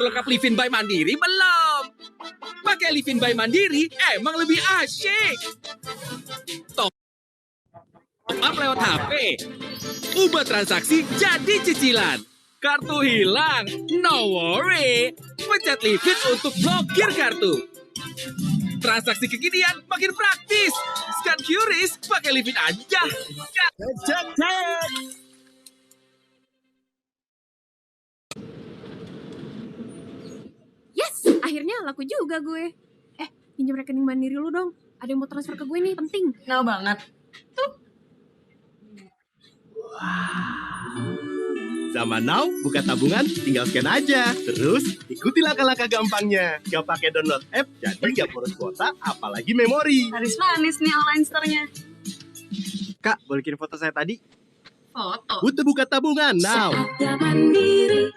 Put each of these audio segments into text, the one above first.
lengkap Livin by Mandiri belum? Pakai Livin by Mandiri emang lebih asyik. Top up lewat HP. Ubah transaksi jadi cicilan. Kartu hilang, no worry. Pencet Livin untuk blokir kartu. Transaksi kekinian makin praktis. Scan QRIS pakai Livin aja. Cek. Yes, akhirnya laku juga gue. Pinjam rekening Mandiri lu dong. Ada yang mau transfer ke gue nih, penting. Nggak banget. Tuh. Zaman now, buka tabungan, tinggal scan aja. Terus, ikuti langkah-langkah gampangnya. Gak pakai download app, jadi gak boros kuota, apalagi memori. Laris manis nih online store-nya. Kak, boleh kirim foto saya tadi? Foto. Butuh buka tabungan now. Saatnya Mandiri.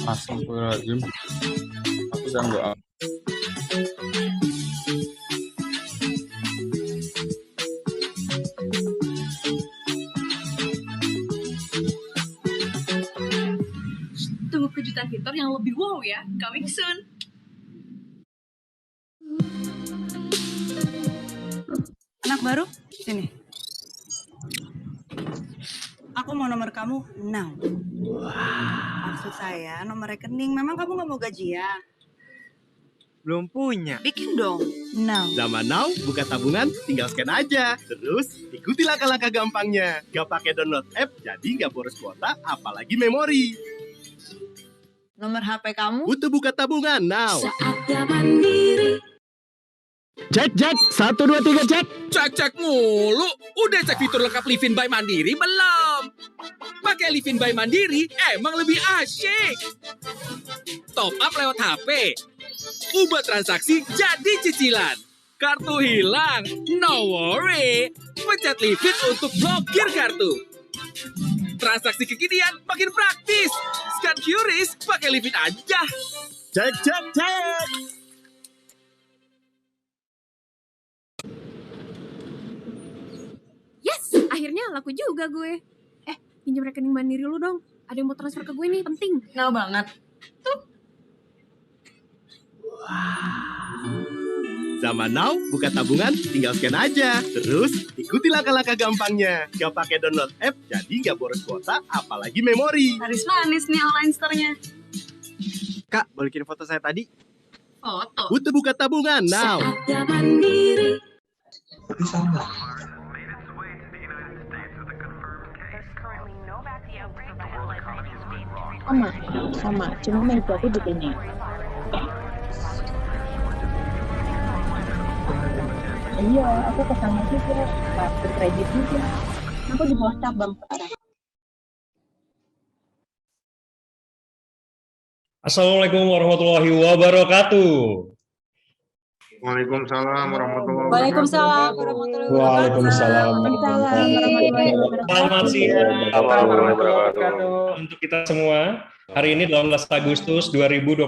Astagfirullahaladzim. Aku udah nggak. Tunggu kejutan fitur yang lebih wow ya. Coming soon. Anak baru? Sini. Aku mau nomor kamu now. Maksud saya nomor rekening. Memang kamu nggak mau gajian? Belum punya. Bikin dong now. Zaman now, buka tabungan, tinggal scan aja. Terus, ikuti langkah-langkah gampangnya. Gak pakai download app, jadi gak boros kuota, apalagi memori. Nomor HP kamu? Butuh buka tabungan now. Saatnya Mandiri. Cek, 1, 2, 3, cek. Cek mulu. Udah cek fitur lengkap Livin by Mandiri belum? Pakai Livin by Mandiri emang lebih asyik. Top up lewat HP. Ubah transaksi jadi cicilan. Kartu hilang, no worry. Pencet Livin untuk blokir kartu. Transaksi kekinian makin praktis. Scan QRIS pakai Livin aja. Cek. Yes, akhirnya laku juga gue. Pinjam rekening Mandiri lu dong. Ada yang mau transfer ke gue nih, penting. Nggak banget. Tuh. Zaman now, buka tabungan, tinggal scan aja. Terus, ikuti langkah-langkah gampangnya. Gak pakai download app, jadi gak boros kuota, apalagi memori. Laris manis nih online store-nya. Kak, boleh kirim foto saya tadi? Foto. Butuh buka tabungan now. Saatnya Mandiri. sama cuma menjadi begini. Iya, aku kesana juga, kartu kredit juga. Aku di bawah cabang sekarang. Assalamualaikum warahmatullahi wabarakatuh. Waalaikumsalam warahmatullahi wabarakatuh. Waalaikumsalam warahmatullahi Waalaikumsalam. Selamat siang untuk kita semua. Hari ini 18 Agustus 2021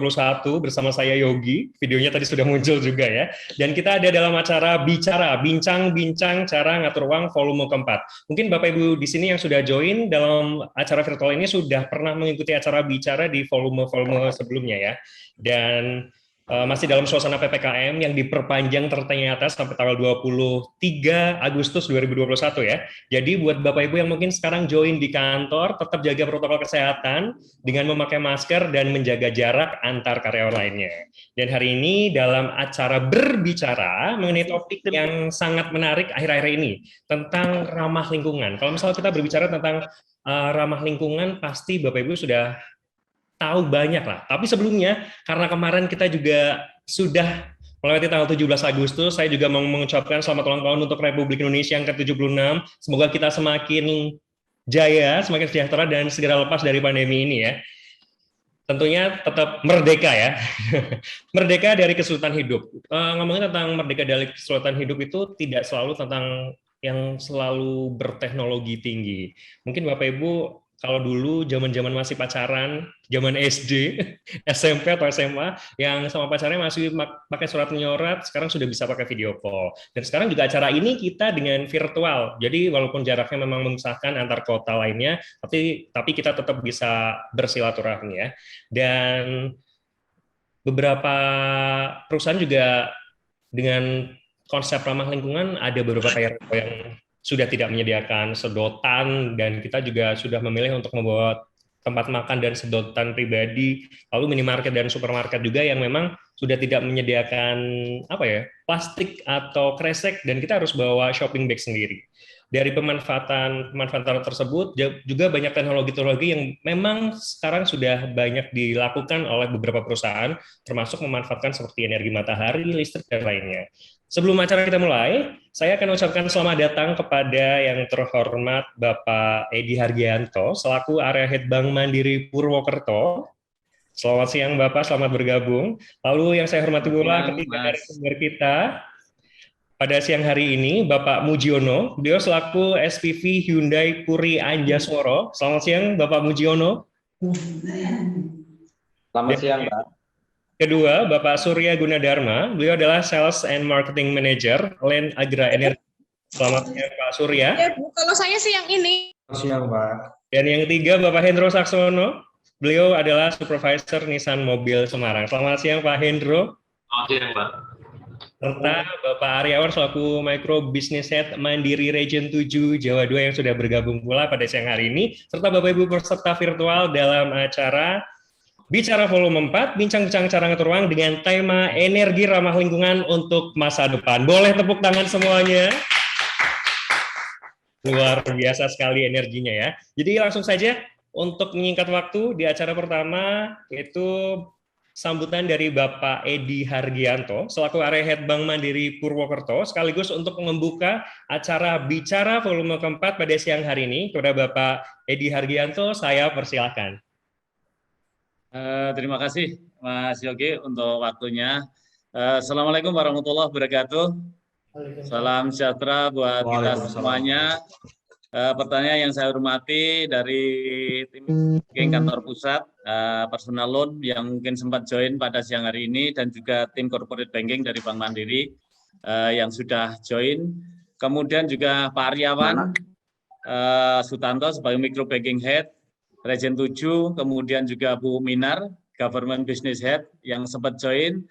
bersama saya Yogi. Videonya tadi sudah muncul juga ya. Dan kita ada dalam acara bincang-bincang cara ngatur uang volume keempat. Mungkin Bapak Ibu di sini yang sudah join dalam acara virtual ini sudah pernah mengikuti acara bicara di volume-volume sebelumnya ya. Dan masih dalam suasana PPKM yang diperpanjang ternyata sampai tanggal 23 Agustus 2021 ya. Jadi buat Bapak Ibu yang mungkin sekarang join di kantor, tetap jaga protokol kesehatan dengan memakai masker dan menjaga jarak antar karyawan lainnya. Dan hari ini dalam acara berbicara mengenai topik yang sangat menarik akhir-akhir ini, tentang ramah lingkungan. Kalau misalnya kita berbicara tentang ramah lingkungan, pasti Bapak Ibu sudah tahu banyak lah. Tapi sebelumnya, karena kemarin kita juga sudah melewati tanggal 17 Agustus, saya juga mau mengucapkan selamat ulang tahun untuk Republik Indonesia yang ke-76. Semoga kita semakin jaya, semakin sejahtera, dan segera lepas dari pandemi ini ya. Tentunya tetap merdeka ya. Merdeka dari kesulitan hidup. Ngomongin tentang merdeka dari kesulitan hidup itu tidak selalu tentang yang selalu berteknologi tinggi. Mungkin Bapak Ibu kalau dulu zaman-zaman masih pacaran, zaman SD, SMP atau SMA, yang sama pacarnya masih pakai surat menyurat, sekarang sudah bisa pakai video call. Dan sekarang juga acara ini kita dengan virtual. Jadi walaupun jaraknya memang memisahkan antar kota lainnya, tapi kita tetap bisa bersilaturahmi ya. Dan beberapa perusahaan juga dengan konsep ramah lingkungan, ada beberapa kayak yang sudah tidak menyediakan sedotan, dan kita juga sudah memilih untuk membawa tempat makan dan sedotan pribadi, lalu minimarket dan supermarket juga yang memang sudah tidak menyediakan plastik atau kresek, dan kita harus bawa shopping bag sendiri. Dari pemanfaatan tersebut juga banyak teknologi-teknologi yang memang sekarang sudah banyak dilakukan oleh beberapa perusahaan, termasuk memanfaatkan seperti energi matahari, listrik, dan lainnya. Sebelum acara kita mulai, saya akan ucapkan selamat datang kepada yang terhormat Bapak Edi Hargianto, selaku Area Head Bank Mandiri Purwokerto. Selamat siang Bapak, selamat bergabung. Lalu yang saya hormati pula ketiga dari sumber kita, pada siang hari ini, Bapak Mujiono, beliau selaku SPV Hyundai Puri Anjasmoro. Selamat siang Bapak Mujiono. Selamat siang, Pak. Kedua, Bapak Surya Gunadarma, beliau adalah Sales and Marketing Manager Land Agra Energi. Selamat siang Pak Surya. Ya Bu, kalau saya sih yang ini. Selamat siang, Pak. Dan yang ketiga, Bapak Hendro Saksono, beliau adalah Supervisor Nissan Mobil Semarang. Selamat siang Pak Hendro. Selamat siang, Pak. Serta Bapak Aryawan selaku Micro Business Head Mandiri Region 7 Jawa 2 yang sudah bergabung pula pada siang hari ini, serta Bapak Ibu peserta virtual dalam acara Bicara Volume 4, bincang-bincang cara ngatur uang dengan tema energi ramah lingkungan untuk masa depan. Boleh tepuk tangan semuanya. Luar biasa sekali energinya ya. Jadi langsung saja untuk menyingkat waktu di acara pertama, yaitu sambutan dari Bapak Edi Hargianto, selaku Area Head Bank Mandiri Purwokerto, sekaligus untuk membuka acara Bicara Volume keempat pada siang hari ini. Kepada Bapak Edi Hargianto, saya persilakan. Terima kasih Mas Yogi untuk waktunya. Assalamualaikum warahmatullahi wabarakatuh. Salam sejahtera buat kita semuanya. Pertanyaan yang saya hormati dari tim kantor pusat, personal loan yang mungkin sempat join pada siang hari ini, dan juga tim corporate banking dari Bank Mandiri yang sudah join. Kemudian juga Pak Aryawan Sutanto sebagai micro banking head Region 7, kemudian juga Bu Minar, Government Business Head yang sempat join.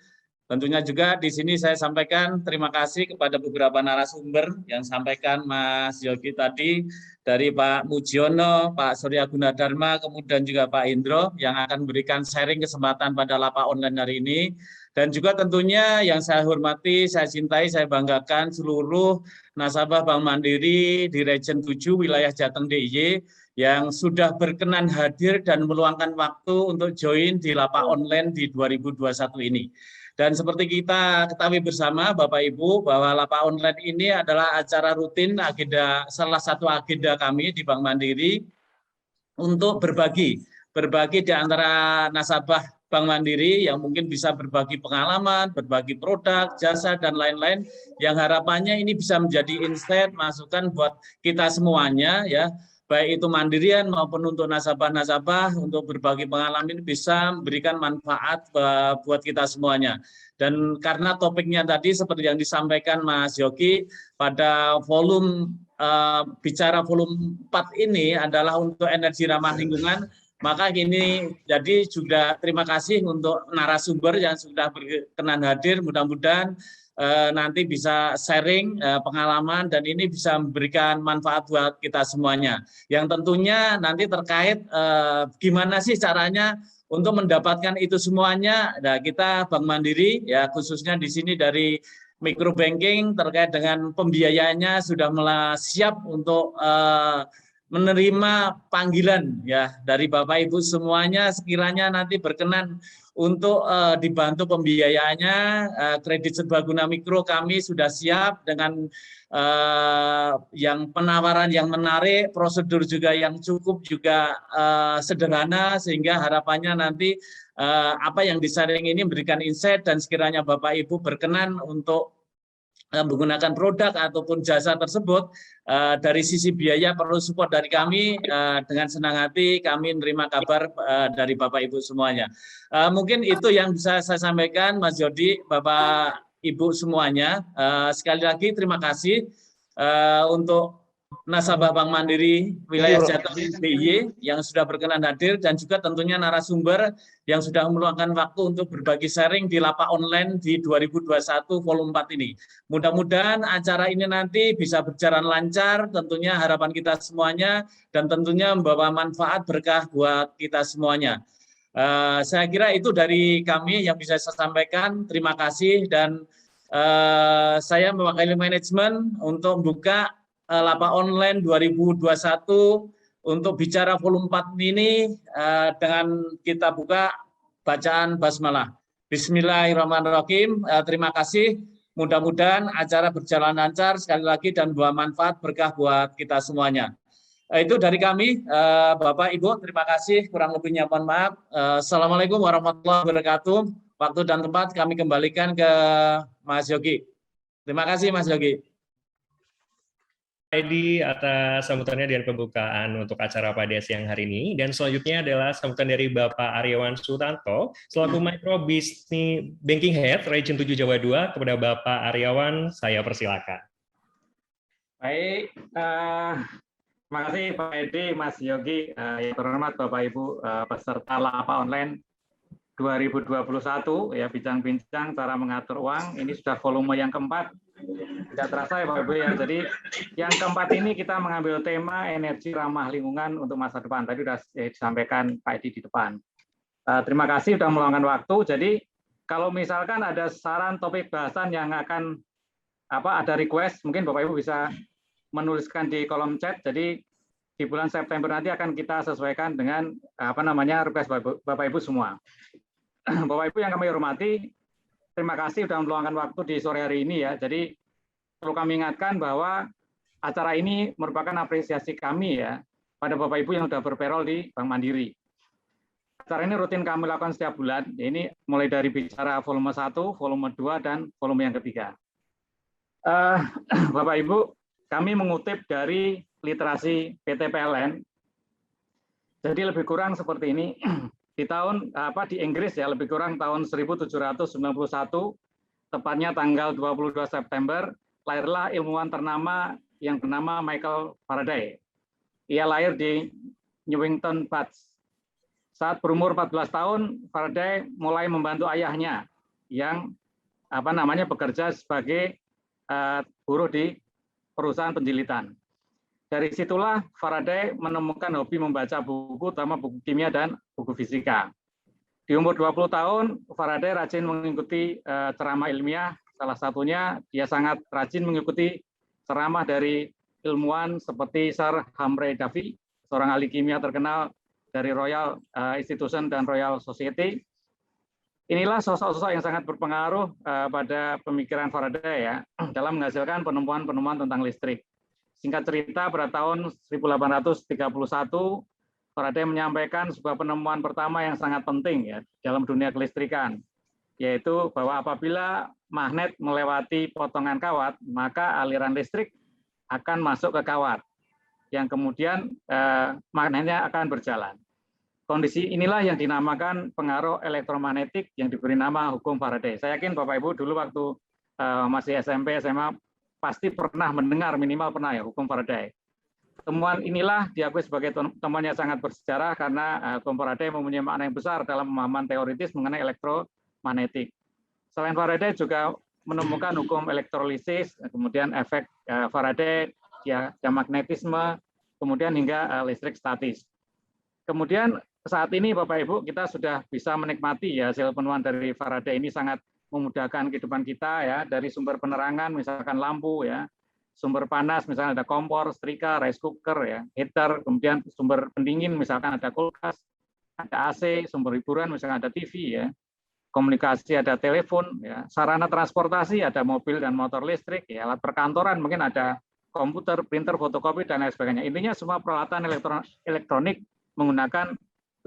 Tentunya juga di sini saya sampaikan terima kasih kepada beberapa narasumber yang sampaikan Mas Yogi tadi, dari Pak Mujiono, Pak Surya Gunadarma, kemudian juga Pak Indro yang akan memberikan sharing kesempatan pada lapak online hari ini. Dan juga tentunya yang saya hormati, saya cintai, saya banggakan seluruh nasabah Bank Mandiri di Region 7 wilayah Jateng DIY yang sudah berkenan hadir dan meluangkan waktu untuk join di lapak online di 2021 ini. Dan seperti kita ketahui bersama Bapak Ibu bahwa lapak online ini adalah acara rutin, salah satu agenda kami di Bank Mandiri untuk berbagi di antara nasabah Bank Mandiri yang mungkin bisa berbagi pengalaman, berbagi produk, jasa, dan lain-lain, yang harapannya ini bisa menjadi insight, masukan buat kita semuanya ya, baik itu mandirian maupun untuk nasabah-nasabah, untuk berbagi pengalaman ini bisa memberikan manfaat buat kita semuanya. Dan karena topiknya tadi seperti yang disampaikan Mas Yogi, pada bicara volume 4 ini adalah untuk energi ramah lingkungan, maka ini jadi juga terima kasih untuk narasumber yang sudah berkenan hadir, mudah-mudahan nanti bisa sharing pengalaman dan ini bisa memberikan manfaat buat kita semuanya. Yang tentunya nanti terkait gimana sih caranya untuk mendapatkan itu semuanya. Nah, kita Bank Mandiri ya khususnya di sini dari microbanking terkait dengan pembiayaannya sudah siap untuk menerima panggilan ya dari Bapak Ibu semuanya, sekiranya nanti berkenan untuk dibantu pembiayaannya. Kredit serbaguna mikro kami sudah siap dengan yang penawaran yang menarik, prosedur juga yang cukup juga sederhana, sehingga harapannya nanti apa yang disaring ini memberikan insight, dan sekiranya Bapak Ibu berkenan untuk menggunakan produk ataupun jasa tersebut, dari sisi biaya perlu support dari kami. Dengan senang hati kami menerima kabar dari Bapak Ibu semuanya. Mungkin itu yang bisa saya sampaikan, Mas Jody, Bapak Ibu semuanya. Sekali lagi terima kasih untuk nasabah Bank Mandiri Wilayah Jateng DIY yang sudah berkenan hadir, dan juga tentunya narasumber yang sudah meluangkan waktu untuk berbagi sharing di Lapak Online di 2021 volume 4 ini. Mudah-mudahan acara ini nanti bisa berjalan lancar, tentunya harapan kita semuanya, dan tentunya membawa manfaat berkah buat kita semuanya. Saya kira itu dari kami yang bisa saya sampaikan. Terima kasih, dan saya mewakili manajemen untuk membuka Lapak Online 2021 untuk bicara volume 4 ini dengan kita buka bacaan basmalah. Bismillahirrahmanirrahim. Terima kasih. Mudah-mudahan acara berjalan lancar sekali lagi dan membawa manfaat berkah buat kita semuanya. Itu dari kami, Bapak Ibu. Terima kasih. Kurang lebihnya mohon maaf. Assalamualaikum warahmatullahi wabarakatuh. Waktu dan tempat kami kembalikan ke Mas Yogi. Terima kasih, Mas Yogi. Edi atas sambutannya dan pembukaan untuk acara pada siang hari ini. Dan selanjutnya adalah sambutan dari Bapak Aryawan Sutanto selaku Micro Business Banking Head Region 7 Jawa 2. Kepada Bapak Aryawan, saya persilakan. Baik, terima kasih Pak Edi, Mas Yogi, yang terhormat Bapak Ibu peserta Lapak Online 2021, ya, bincang-bincang cara mengatur uang. Ini sudah volume yang keempat. Tidak terasa ya Bapak Ibu ya. Jadi yang keempat ini kita mengambil tema energi ramah lingkungan untuk masa depan. Tadi sudah disampaikan Pak Edi di depan. Terima kasih sudah meluangkan waktu. Jadi kalau misalkan ada saran topik bahasan yang akan ada request, mungkin Bapak Ibu bisa menuliskan di kolom chat. Jadi di bulan September nanti akan kita sesuaikan dengan request Bapak Ibu semua. Bapak Ibu yang kami hormati, terima kasih sudah meluangkan waktu di sore hari ini ya. Jadi perlu kami ingatkan bahwa acara ini merupakan apresiasi kami ya pada Bapak Ibu yang sudah berperol di Bank Mandiri. Acara ini rutin kami lakukan setiap bulan. Ini mulai dari bicara volume 1, volume 2, dan volume yang ketiga. Bapak Ibu, kami mengutip dari literasi PT PLN. Jadi lebih kurang seperti ini. Di Inggris ya, lebih kurang tahun 1791, tepatnya tanggal 22 September, lahirlah ilmuwan ternama yang bernama Michael Faraday. Ia lahir di Newington Butts. Saat berumur 14 tahun, Faraday mulai membantu ayahnya yang bekerja sebagai buruh di perusahaan penjilitan. Dari situlah Faraday menemukan hobi membaca buku, terutama buku kimia dan buku fisika. Di umur 20 tahun, Faraday rajin mengikuti ceramah ilmiah. Salah satunya, dia sangat rajin mengikuti ceramah dari ilmuwan seperti Sir Humphrey Davy, seorang ahli kimia terkenal dari Royal Institution dan Royal Society. Inilah sosok-sosok yang sangat berpengaruh pada pemikiran Faraday ya, dalam menghasilkan penemuan-penemuan tentang listrik. Singkat cerita, pada tahun 1831, Faraday menyampaikan sebuah penemuan pertama yang sangat penting ya dalam dunia kelistrikan, yaitu bahwa apabila magnet melewati potongan kawat, maka aliran listrik akan masuk ke kawat, yang kemudian magnetnya akan berjalan. Kondisi inilah yang dinamakan pengaruh elektromagnetik yang diberi nama hukum Faraday. Saya yakin Bapak Ibu dulu waktu masih SMP, SMA, pasti pernah mendengar, minimal pernah ya, hukum Faraday. Temuan inilah diakui sebagai temuan yang sangat bersejarah karena hukum Faraday mempunyai makna yang besar dalam pemahaman teoritis mengenai elektromagnetik. Selain Faraday juga menemukan hukum elektrolisis, kemudian efek Faraday, diamagnetisme, kemudian hingga listrik statis. Kemudian saat ini Bapak Ibu kita sudah bisa menikmati ya hasil penemuan dari Faraday ini sangat memudahkan kehidupan kita ya, dari sumber penerangan misalkan lampu ya, sumber panas, misalnya ada kompor, setrika, rice cooker, ya, heater, kemudian sumber pendingin, misalkan ada kulkas, ada AC, sumber hiburan, misalnya ada TV, ya, komunikasi ada telepon, ya, sarana transportasi ada mobil dan motor listrik, ya, alat perkantoran mungkin ada komputer, printer, fotokopi, dan lain sebagainya. Intinya semua peralatan elektronik menggunakan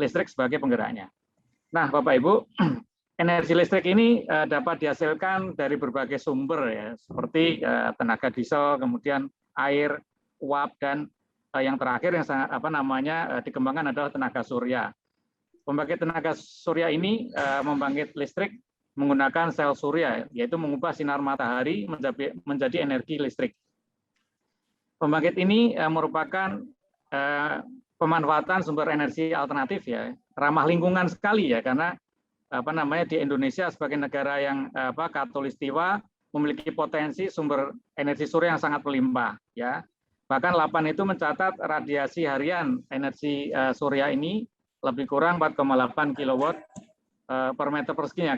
listrik sebagai penggeraknya. Nah, Bapak Ibu, energi listrik ini dapat dihasilkan dari berbagai sumber, ya, seperti tenaga diesel, kemudian air, uap, dan yang terakhir yang dikembangkan adalah tenaga surya. Pembangkit tenaga surya ini membangkit listrik menggunakan sel surya, yaitu mengubah sinar matahari menjadi energi listrik. Pembangkit ini merupakan pemanfaatan sumber energi alternatif, ya, ramah lingkungan sekali, ya, karena di Indonesia sebagai negara yang khatulistiwa memiliki potensi sumber energi surya yang sangat melimpah, ya. Bahkan LAPAN itu mencatat radiasi harian energi surya ini lebih kurang 4,8 kW per meter perseginya,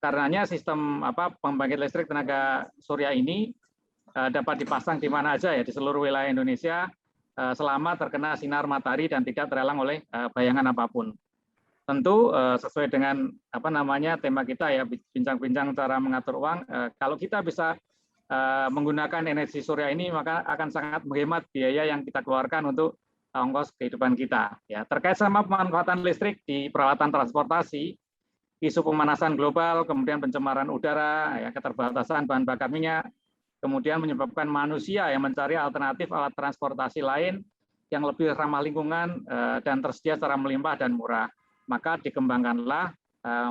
karenanya sistem pembangkit listrik tenaga surya ini dapat dipasang di mana aja, ya, di seluruh wilayah Indonesia selama terkena sinar matahari dan tidak terhalang oleh bayangan apapun. Tentu sesuai dengan tema kita, ya, bincang-bincang cara mengatur uang. Kalau kita bisa menggunakan energi surya ini, maka akan sangat menghemat biaya yang kita keluarkan untuk ongkos kehidupan kita. Ya, terkait sama pemanfaatan listrik di peralatan transportasi, isu pemanasan global, kemudian pencemaran udara, ya, keterbatasan bahan bakar minyak, kemudian menyebabkan manusia yang mencari alternatif alat transportasi lain yang lebih ramah lingkungan dan tersedia secara melimpah dan murah. Maka dikembangkanlah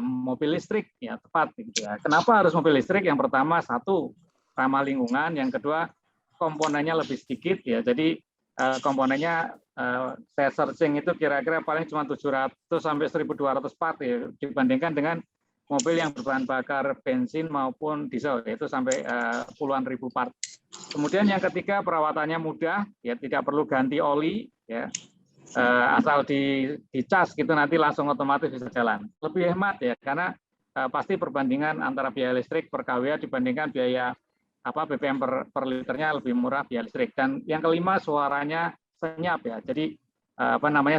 mobil listrik, ya, tepat. Gitu, ya. Kenapa harus mobil listrik? Yang pertama, satu, ramah lingkungan. Yang kedua, komponennya lebih sedikit, ya. Jadi komponennya saya searching itu kira-kira paling cuma 700 sampai 1.200 part, ya, dibandingkan dengan mobil yang berbahan bakar bensin maupun diesel, yaitu sampai puluhan ribu part. Kemudian yang ketiga, perawatannya mudah, ya, tidak perlu ganti oli, ya, asal dicas gitu nanti langsung otomatis bisa jalan. Lebih hemat, ya, karena pasti perbandingan antara biaya listrik per kWh dibandingkan biaya BBM per liternya lebih murah biaya listrik. Dan yang kelima, suaranya senyap, ya, jadi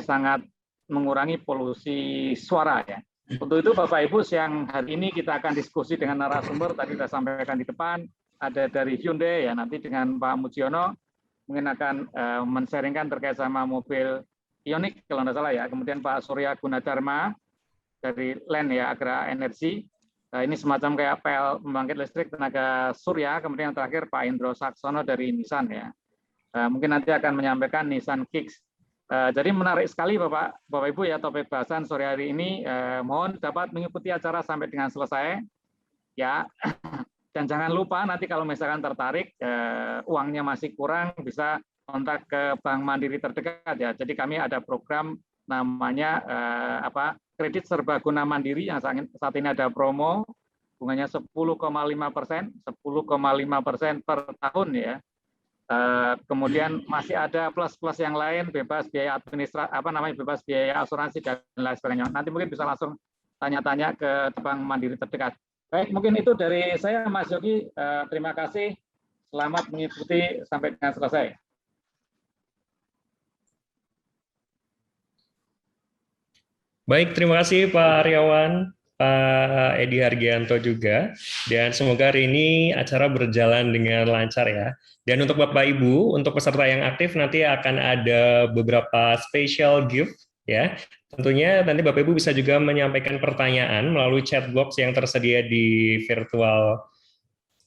sangat mengurangi polusi suara, ya. Untuk itu Bapak Ibu, siang hari ini kita akan diskusi dengan narasumber, tadi sudah sampaikan di depan, ada dari Hyundai, ya, nanti dengan Pak Mujiono mungkin akan men-sharingkan terkait sama mobil Ioniq kalau tidak salah, ya. Kemudian Pak Surya Gunadarma dari LEN, ya, Agra Energi. Ini semacam kayak PL pembangkit listrik tenaga surya. Kemudian yang terakhir Pak Indro Saksono dari Nissan, ya. Mungkin nanti akan menyampaikan Nissan Kicks. Jadi menarik sekali Bapak Ibu, ya, topik bahasan sore hari ini. Mohon dapat mengikuti acara sampai dengan selesai, ya. Dan jangan lupa nanti kalau misalkan tertarik, uangnya masih kurang, bisa kontak ke Bank Mandiri terdekat, ya. Jadi kami ada program namanya kredit serbaguna mandiri yang saat ini ada promo, bunganya 10,5% per tahun, ya. Kemudian masih ada plus-plus yang lain, bebas biaya bebas biaya asuransi dan lain sebagainya. Nanti mungkin bisa langsung tanya-tanya ke Bank Mandiri terdekat. Baik, mungkin itu dari saya, Mas Yogi. Terima kasih. Selamat mengikuti sampai dengan selesai. Baik, terima kasih Pak Aryawan, Pak Edi Hargianto juga, dan semoga hari ini acara berjalan dengan lancar, ya. Dan untuk Bapak Ibu, untuk peserta yang aktif nanti akan ada beberapa special gift, ya. Tentunya nanti Bapak Ibu bisa juga menyampaikan pertanyaan melalui chat box yang tersedia di virtual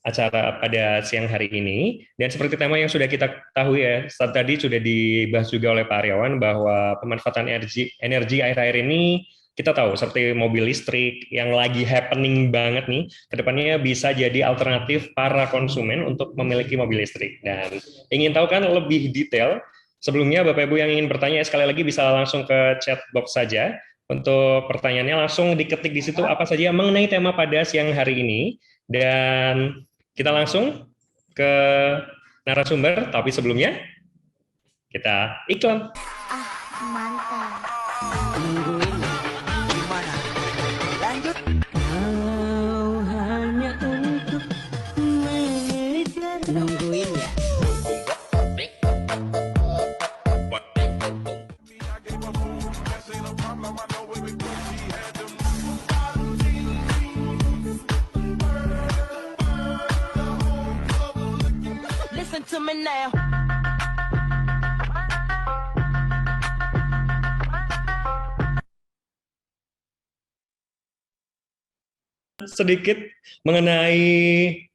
acara pada siang hari ini. Dan seperti tema yang sudah kita ketahui, ya, tadi sudah dibahas juga oleh Pak Aryawan bahwa pemanfaatan energi air-air ini kita tahu seperti mobil listrik yang lagi happening banget nih, kedepannya bisa jadi alternatif para konsumen untuk memiliki mobil listrik. Dan ingin tahu kan lebih detail, sebelumnya Bapak Ibu yang ingin bertanya sekali lagi bisa langsung ke chat box saja. Untuk pertanyaannya langsung diketik di situ apa saja mengenai tema pada siang hari ini. Dan kita langsung ke narasumber, tapi sebelumnya kita iklan. Mantap. Nungguin gimana? Lanjut. Kalau hanya untuk melipir. Nungguin ya. listen to me now. Sedikit mengenai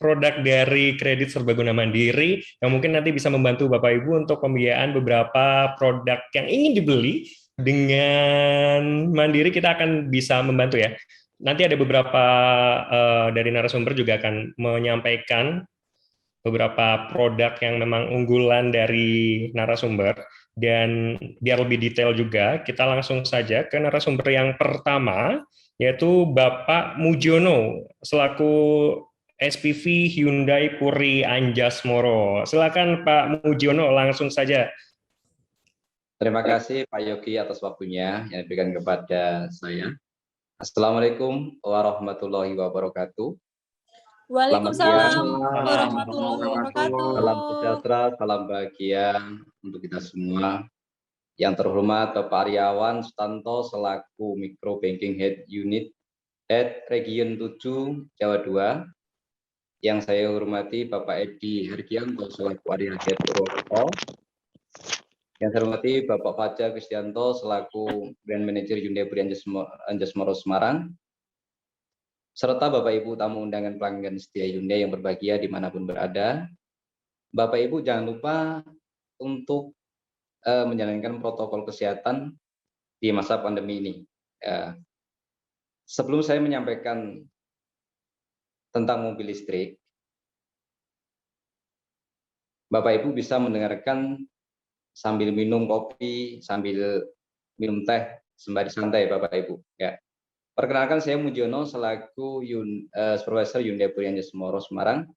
produk dari kredit serbaguna mandiri yang mungkin nanti bisa membantu Bapak Ibu untuk pembiayaan beberapa produk yang ingin dibeli dengan mandiri. Kita akan bisa membantu ya. Nanti ada beberapa dari narasumber juga akan menyampaikan beberapa produk yang memang unggulan dari narasumber. Dan biar lebih detail juga, kita langsung saja ke narasumber yang pertama, yaitu Bapak Mujiono selaku SPV Hyundai Puri Anjasmoro. Silakan Pak Mujiono, langsung saja. Terima kasih Pak Yogi atas waktunya yang diberikan kepada saya. Assalamualaikum warahmatullahi wabarakatuh. Waalaikumsalam warahmatullahi wabarakatuh. Salam sejahtera, salam bahagia untuk kita semua. Yang terhormat Bapak Aryawan Sutanto selaku Micro Banking Head Unit Head Region 7 Jawa 2. Yang saya hormati Bapak Edi Hergianto selaku Area Head Purwokerto. Yang saya hormati Bapak Fajar Kristianto selaku Brand Manager Hyundai Puri Anjasmoro Semarang. Serta Bapak Ibu tamu undangan pelanggan setia Hyundai yang berbahagia dimanapun berada. Bapak Ibu jangan lupa untuk menjalankan protokol kesehatan di masa pandemi ini. Sebelum saya menyampaikan tentang mobil listrik, Bapak Ibu bisa mendengarkan sambil minum kopi, sambil minum teh, sembari santai Bapak Ibu. Ya. Perkenalkan saya Mujiono selaku Supervisor Hyundai Puri Anjasmoro Semarang.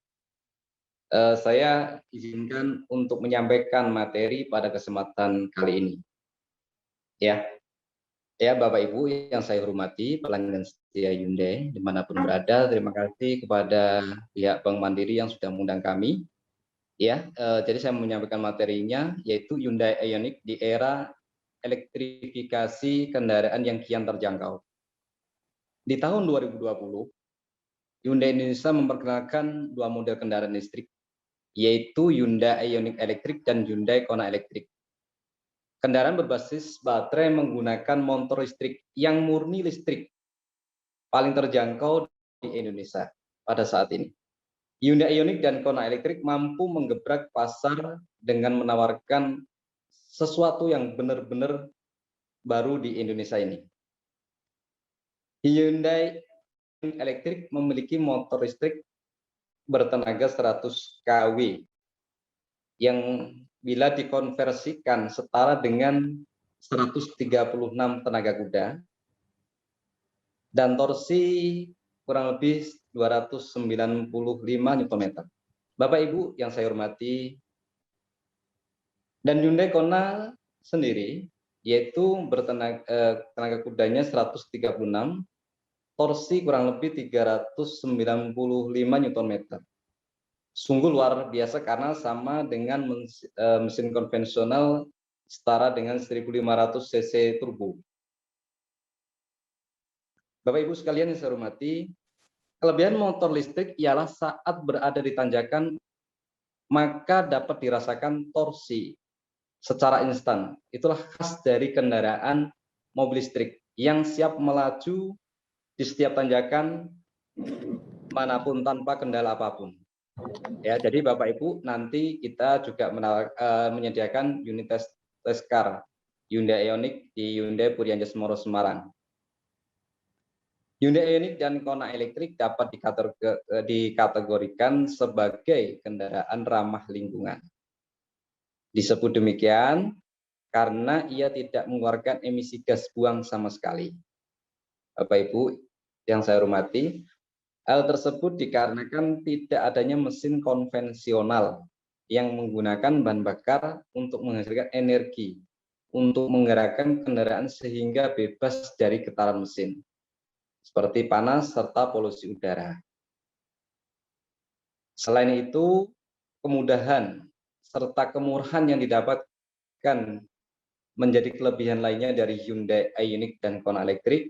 Saya izinkan untuk menyampaikan materi pada kesempatan kali ini. Ya, Bapak Ibu yang saya hormati, pelanggan setia Hyundai dimanapun berada, terima kasih kepada pihak Bank Mandiri yang sudah mengundang kami. Ya, jadi saya menyampaikan materinya yaitu Hyundai Ioniq di era elektrifikasi kendaraan yang kian terjangkau. Di tahun 2020, Hyundai Indonesia memperkenalkan dua model kendaraan listrik, yaitu Hyundai Ioniq Electric dan Hyundai Kona Electric. Kendaraan berbasis baterai menggunakan motor listrik yang murni listrik, paling terjangkau di Indonesia pada saat ini. Hyundai Ioniq dan Kona Electric mampu menggebrak pasar dengan menawarkan sesuatu yang benar-benar baru di Indonesia ini. Hyundai Electric memiliki motor listrik bertenaga 100 kW yang bila dikonversikan setara dengan 136 tenaga kuda dan torsi kurang lebih 295 Nm. Bapak Ibu yang saya hormati, dan Hyundai Kona sendiri yaitu tenaga kudanya 136, torsi kurang lebih 395 Nm. Sungguh luar biasa karena sama dengan mesin konvensional setara dengan 1500 cc turbo. Bapak Ibu sekalian yang saya hormati, kelebihan motor listrik ialah saat berada di tanjakan maka dapat dirasakan torsi secara instan. Itulah khas dari kendaraan mobil listrik yang siap melaju di setiap tanjakan manapun tanpa kendala apapun. Ya, jadi Bapak Ibu nanti kita juga menyediakan unit test car Hyundai Ioniq di Hyundai Puri Anjasmoro Semarang. Hyundai Ioniq dan Kona Electric dapat dikategorikan sebagai kendaraan ramah lingkungan. Disebut demikian karena ia tidak mengeluarkan emisi gas buang sama sekali. Bapak Ibu yang saya hormati, hal tersebut dikarenakan tidak adanya mesin konvensional yang menggunakan bahan bakar untuk menghasilkan energi untuk menggerakkan kendaraan sehingga bebas dari getaran mesin, seperti panas serta polusi udara. Selain itu, kemudahan serta kemurahan yang didapatkan menjadi kelebihan lainnya dari Hyundai Ioniq dan Kona Electric,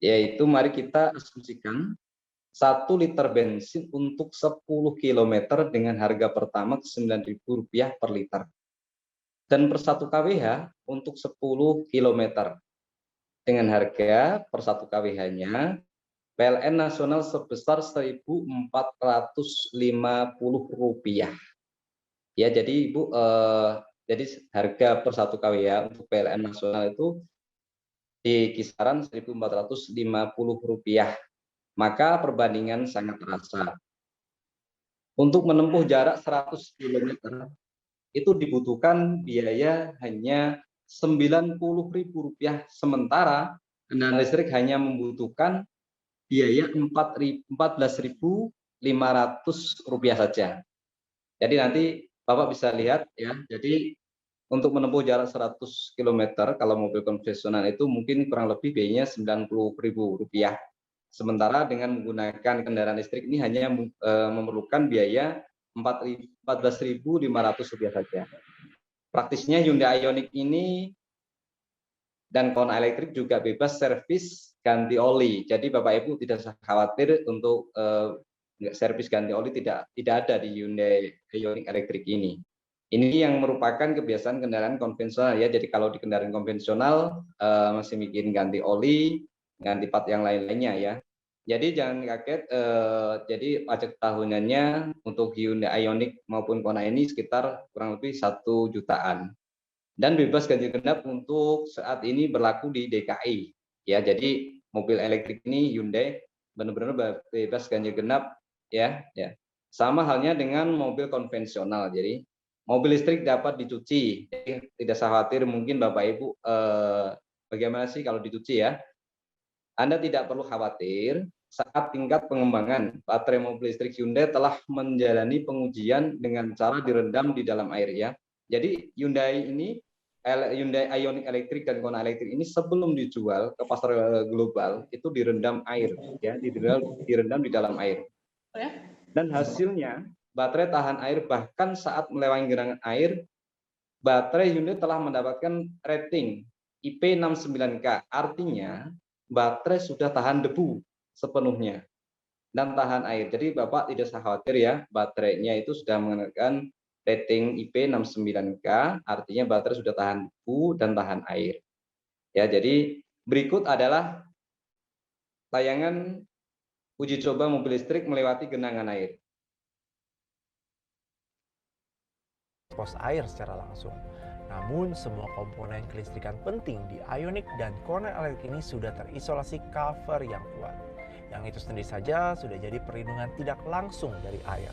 yaitu mari kita asumsikan 1 liter bensin untuk 10 km dengan harga pertama Rp9.000 per liter. Dan per 1 kWh untuk 10 km dengan harga per 1 kWh-nya PLN nasional sebesar Rp1.450. Ya, jadi Ibu, jadi harga per 1 kWh untuk PLN nasional itu di kisaran Rp1.450. Maka perbandingan sangat terasa. Untuk menempuh jarak 100 km itu dibutuhkan biaya hanya Rp90.000, sementara kendaraan listrik hanya membutuhkan biaya Rp14.500 saja. Jadi nanti Bapak bisa lihat ya. Jadi untuk menempuh jarak 100 km kalau mobil konvensional itu mungkin kurang lebih biayanya Rp90.000. Sementara dengan menggunakan kendaraan listrik ini hanya memerlukan biaya Rp14.500 saja. Praktisnya Hyundai Ioniq ini dan Kona Elektrik juga bebas servis ganti oli. Jadi Bapak Ibu tidak usah khawatir untuk servis ganti oli, tidak ada di Hyundai Ioniq Elektrik ini. Ini yang merupakan kebiasaan kendaraan konvensional ya. Jadi kalau di kendaraan konvensional masih mikirin ganti oli, ganti part yang lain-lainnya ya. Jadi jangan kaget, jadi pajak tahunannya untuk Hyundai Ioniq maupun Kona ini sekitar kurang lebih 1 jutaan. Dan bebas ganjil genap untuk saat ini berlaku di DKI. Ya, jadi mobil elektrik ini Hyundai benar-benar bebas ganjil genap ya. Sama halnya dengan mobil konvensional. Jadi mobil listrik dapat dicuci. Jadi, tidak usah khawatir mungkin Bapak Ibu bagaimana sih kalau dicuci ya. Anda tidak perlu khawatir saat tingkat pengembangan baterai mobil listrik Hyundai telah menjalani pengujian dengan cara direndam di dalam air ya. Jadi Hyundai Ioniq Elektrik dan Kona Elektrik ini sebelum dijual ke pasar global itu direndam air ya, direndam di dalam air. Dan hasilnya baterai tahan air, bahkan saat melewati genangan air baterai Hyundai telah mendapatkan rating IP69K, artinya baterai sudah tahan debu sepenuhnya dan tahan air. Jadi Bapak tidak usah khawatir ya, baterainya itu sudah mengenakan rating IP69K, artinya baterai sudah tahan debu dan tahan air. Ya, jadi berikut adalah tayangan uji coba mobil listrik melewati genangan air. Pos air secara langsung. Namun, semua komponen kelistrikan penting di Ioniq dan Kona Elektrik ini sudah terisolasi cover yang kuat. Yang itu sendiri saja sudah jadi perlindungan tidak langsung dari air.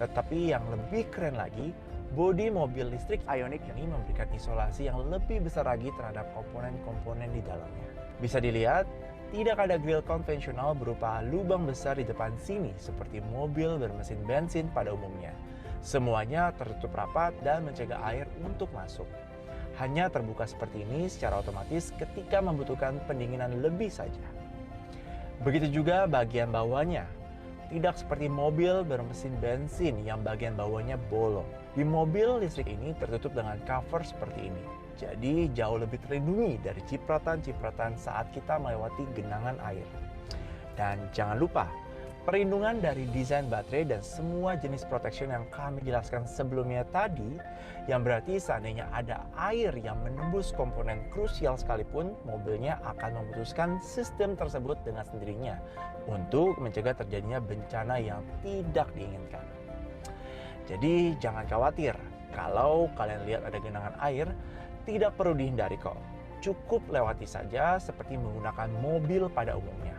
Tetapi yang lebih keren lagi, bodi mobil listrik Ioniq ini memberikan isolasi yang lebih besar lagi terhadap komponen-komponen di dalamnya. Bisa dilihat, tidak ada grill konvensional berupa lubang besar di depan sini seperti mobil bermesin bensin pada umumnya. Semuanya tertutup rapat dan mencegah air untuk masuk. Hanya terbuka seperti ini secara otomatis ketika membutuhkan pendinginan lebih saja. Begitu juga bagian bawahnya. Tidak seperti mobil bermesin bensin yang bagian bawahnya bolong. Di mobil listrik ini tertutup dengan cover seperti ini. Jadi jauh lebih terlindungi dari cipratan-cipratan saat kita melewati genangan air. Dan jangan lupa, perlindungan dari desain baterai dan semua jenis protection yang kami jelaskan sebelumnya tadi, yang berarti seandainya ada air yang menembus komponen krusial sekalipun, mobilnya akan memutuskan sistem tersebut dengan sendirinya untuk mencegah terjadinya bencana yang tidak diinginkan. Jadi jangan khawatir, kalau kalian lihat ada genangan air, tidak perlu dihindari kok. Cukup lewati saja seperti menggunakan mobil pada umumnya.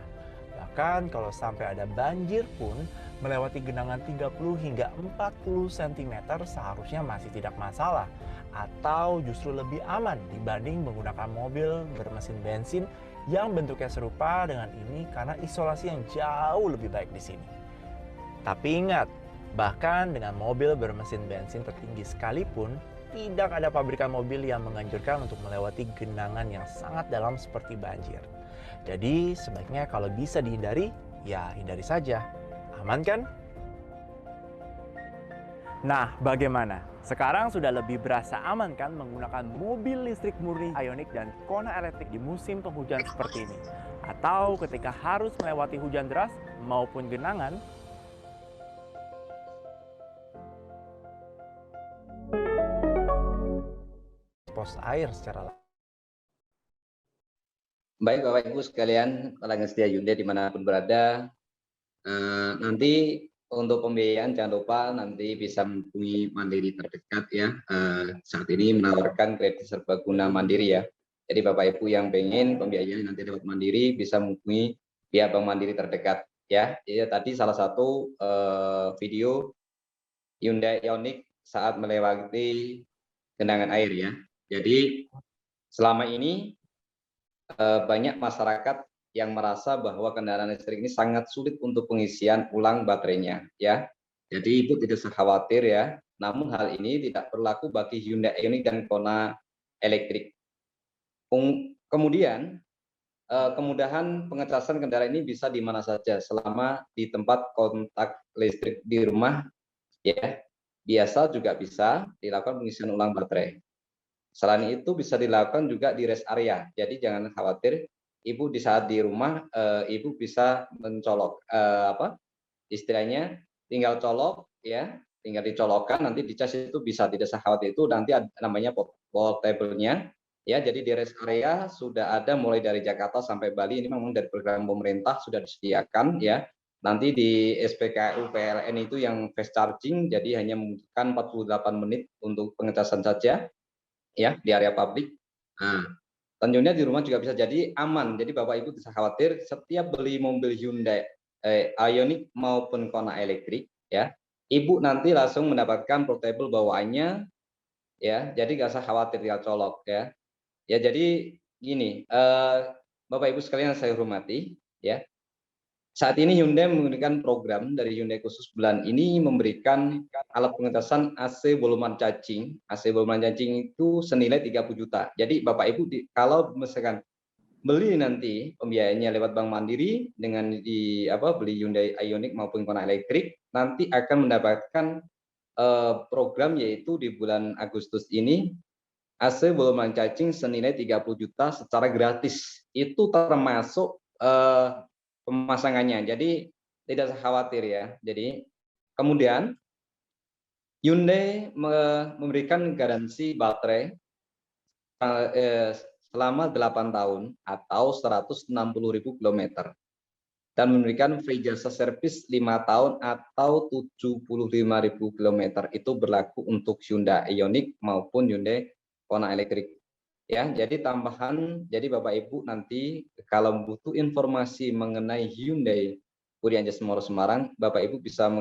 Bahkan kalau sampai ada banjir pun, melewati genangan 30 hingga 40 cm seharusnya masih tidak masalah. Atau justru lebih aman dibanding menggunakan mobil bermesin bensin yang bentuknya serupa dengan ini karena isolasi yang jauh lebih baik di sini. Tapi ingat, bahkan dengan mobil bermesin bensin tertinggi sekalipun, tidak ada pabrikan mobil yang menganjurkan untuk melewati genangan yang sangat dalam seperti banjir. Jadi sebaiknya kalau bisa dihindari, ya hindari saja. Aman kan? Nah, bagaimana? Sekarang sudah lebih berasa aman kan menggunakan mobil listrik murni Ioniq dan Kona Elektrik di musim penghujan seperti ini? Atau ketika harus melewati hujan deras maupun genangan, pos air secara langsung. Baik Bapak Ibu sekalian, pelanggan setia Hyundai dimanapun berada, nanti untuk pembiayaan jangan lupa nanti bisa menghubungi Mandiri terdekat ya. Saat ini menawarkan kredit serbaguna Mandiri ya. Jadi Bapak Ibu yang pengen pembiayaan nanti lewat Mandiri bisa menghubungi pihak Bank Mandiri terdekat ya. Jadi tadi salah satu video Hyundai Ioniq saat melewati genangan air ya. Jadi selama ini banyak masyarakat yang merasa bahwa kendaraan listrik ini sangat sulit untuk pengisian ulang baterainya ya. Jadi Ibu tidak usah khawatir ya. Namun hal ini tidak berlaku bagi Hyundai Ioniq dan Kona elektrik. Kemudian kemudahan pengecasan kendaraan ini bisa di mana saja selama di tempat kontak listrik di rumah ya. Biasa juga bisa dilakukan pengisian ulang baterai. Selain itu bisa dilakukan juga di rest area. Jadi jangan khawatir, Ibu di saat di rumah Ibu bisa mencolok istilahnya tinggal colok ya, tinggal dicolokkan nanti dicas itu bisa, tidak usah khawatir, itu nanti ada namanya portable-nya ya. Jadi di rest area sudah ada mulai dari Jakarta sampai Bali, ini memang dari program pemerintah sudah disediakan ya. Nanti di SPKU PLN itu yang fast charging, jadi hanya membutuhkan 48 menit untuk pengecasan saja ya di area publik. Nah, tentunya di rumah juga bisa jadi aman. Jadi Bapak Ibu tidak khawatir, setiap beli mobil Hyundai Ioniq maupun Kona elektrik ya, Ibu nanti langsung mendapatkan portable bawaannya ya. Jadi nggak usah khawatir tinggal colok ya. Ya jadi gini, Bapak Ibu sekalian yang saya hormati ya. Saat ini Hyundai memberikan program dari Hyundai khusus bulan ini memberikan alat pengecasan AC volume charging. AC volume charging itu senilai 30 juta. Jadi Bapak Ibu kalau misalkan beli nanti pembiayaannya lewat Bank Mandiri dengan beli Hyundai Ioniq maupun Kona elektrik, nanti akan mendapatkan program yaitu di bulan Agustus ini AC volume charging senilai 30 juta secara gratis. Itu termasuk pemasangannya, jadi tidak usah khawatir ya. Jadi kemudian Hyundai memberikan garansi baterai selama 8 tahun atau 160.000 km dan memberikan free jasa servis 5 tahun atau 75.000 km. Itu berlaku untuk Hyundai Ioniq maupun Hyundai Kona elektrik. Ya, jadi tambahan, jadi Bapak Ibu nanti kalau butuh informasi mengenai Hyundai Puri Anjas Moro Semarang, Bapak Ibu bisa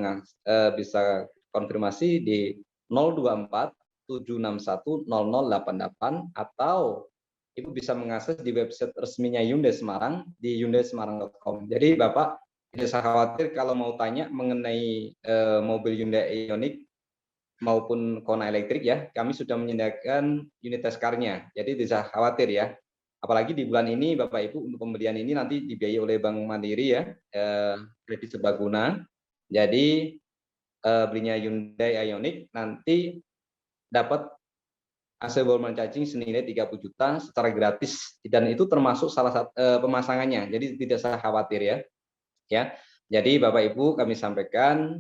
bisa konfirmasi di 024 761 0088 atau Ibu bisa mengakses di website resminya Hyundai Semarang di hyundaisemarang.com. Jadi Bapak tidak usah khawatir kalau mau tanya mengenai mobil Hyundai Ioniq maupun Kona elektrik ya, kami sudah menyediakan unit test car-nya. Jadi tidak khawatir ya. Apalagi di bulan ini Bapak Ibu untuk pembelian ini nanti dibiayai oleh Bank Mandiri ya, kredit serbaguna. Jadi belinya Hyundai Ioniq nanti dapat AC volume charging senilai 30 juta secara gratis dan itu termasuk salah satu pemasangannya. Jadi tidak usah khawatir ya. Ya. Jadi Bapak Ibu kami sampaikan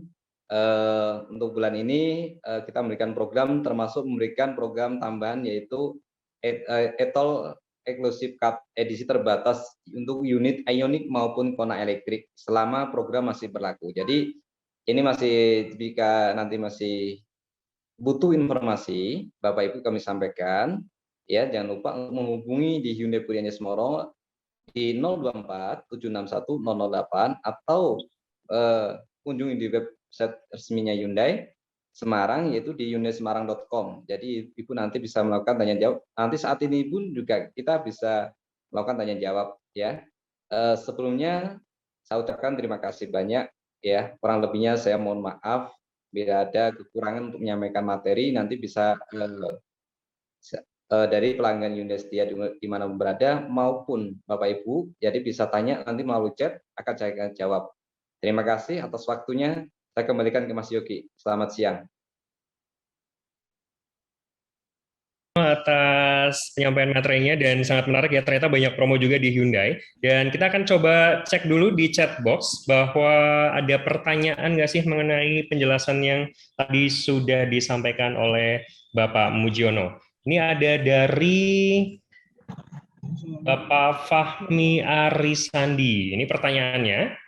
untuk bulan ini kita memberikan program termasuk memberikan program tambahan yaitu Etol Exclusive Cup edisi terbatas untuk unit Ioniq maupun Kona elektrik selama program masih berlaku. Jadi ini masih jika nanti masih butuh informasi Bapak Ibu kami sampaikan ya, jangan lupa untuk menghubungi di Hyundai Puri Anjas Moro di 024 761 008 atau kunjungi di website resminya Hyundai Semarang yaitu di hyundaisemarang.com. Jadi Ibu nanti bisa melakukan tanya jawab. Nanti saat ini pun juga kita bisa melakukan tanya jawab ya. Sebelumnya saya ucapkan terima kasih banyak ya. Kurang lebihnya saya mohon maaf bila ada kekurangan untuk menyampaikan materi, nanti bisa dari pelanggan Hyundai Setia di mana berada maupun Bapak Ibu. Jadi bisa tanya nanti melalui chat akan saya jawab. Terima kasih atas waktunya. Saya kembalikan ke Mas Yogi. Selamat siang. atas penyampaian materinya dan sangat menarik ya, ternyata banyak promo juga di Hyundai. Dan kita akan coba cek dulu di chat box bahwa ada pertanyaan nggak sih mengenai penjelasan yang tadi sudah disampaikan oleh Bapak Mujiono. Ini ada dari Bapak Fahmi Arisandi. Ini pertanyaannya.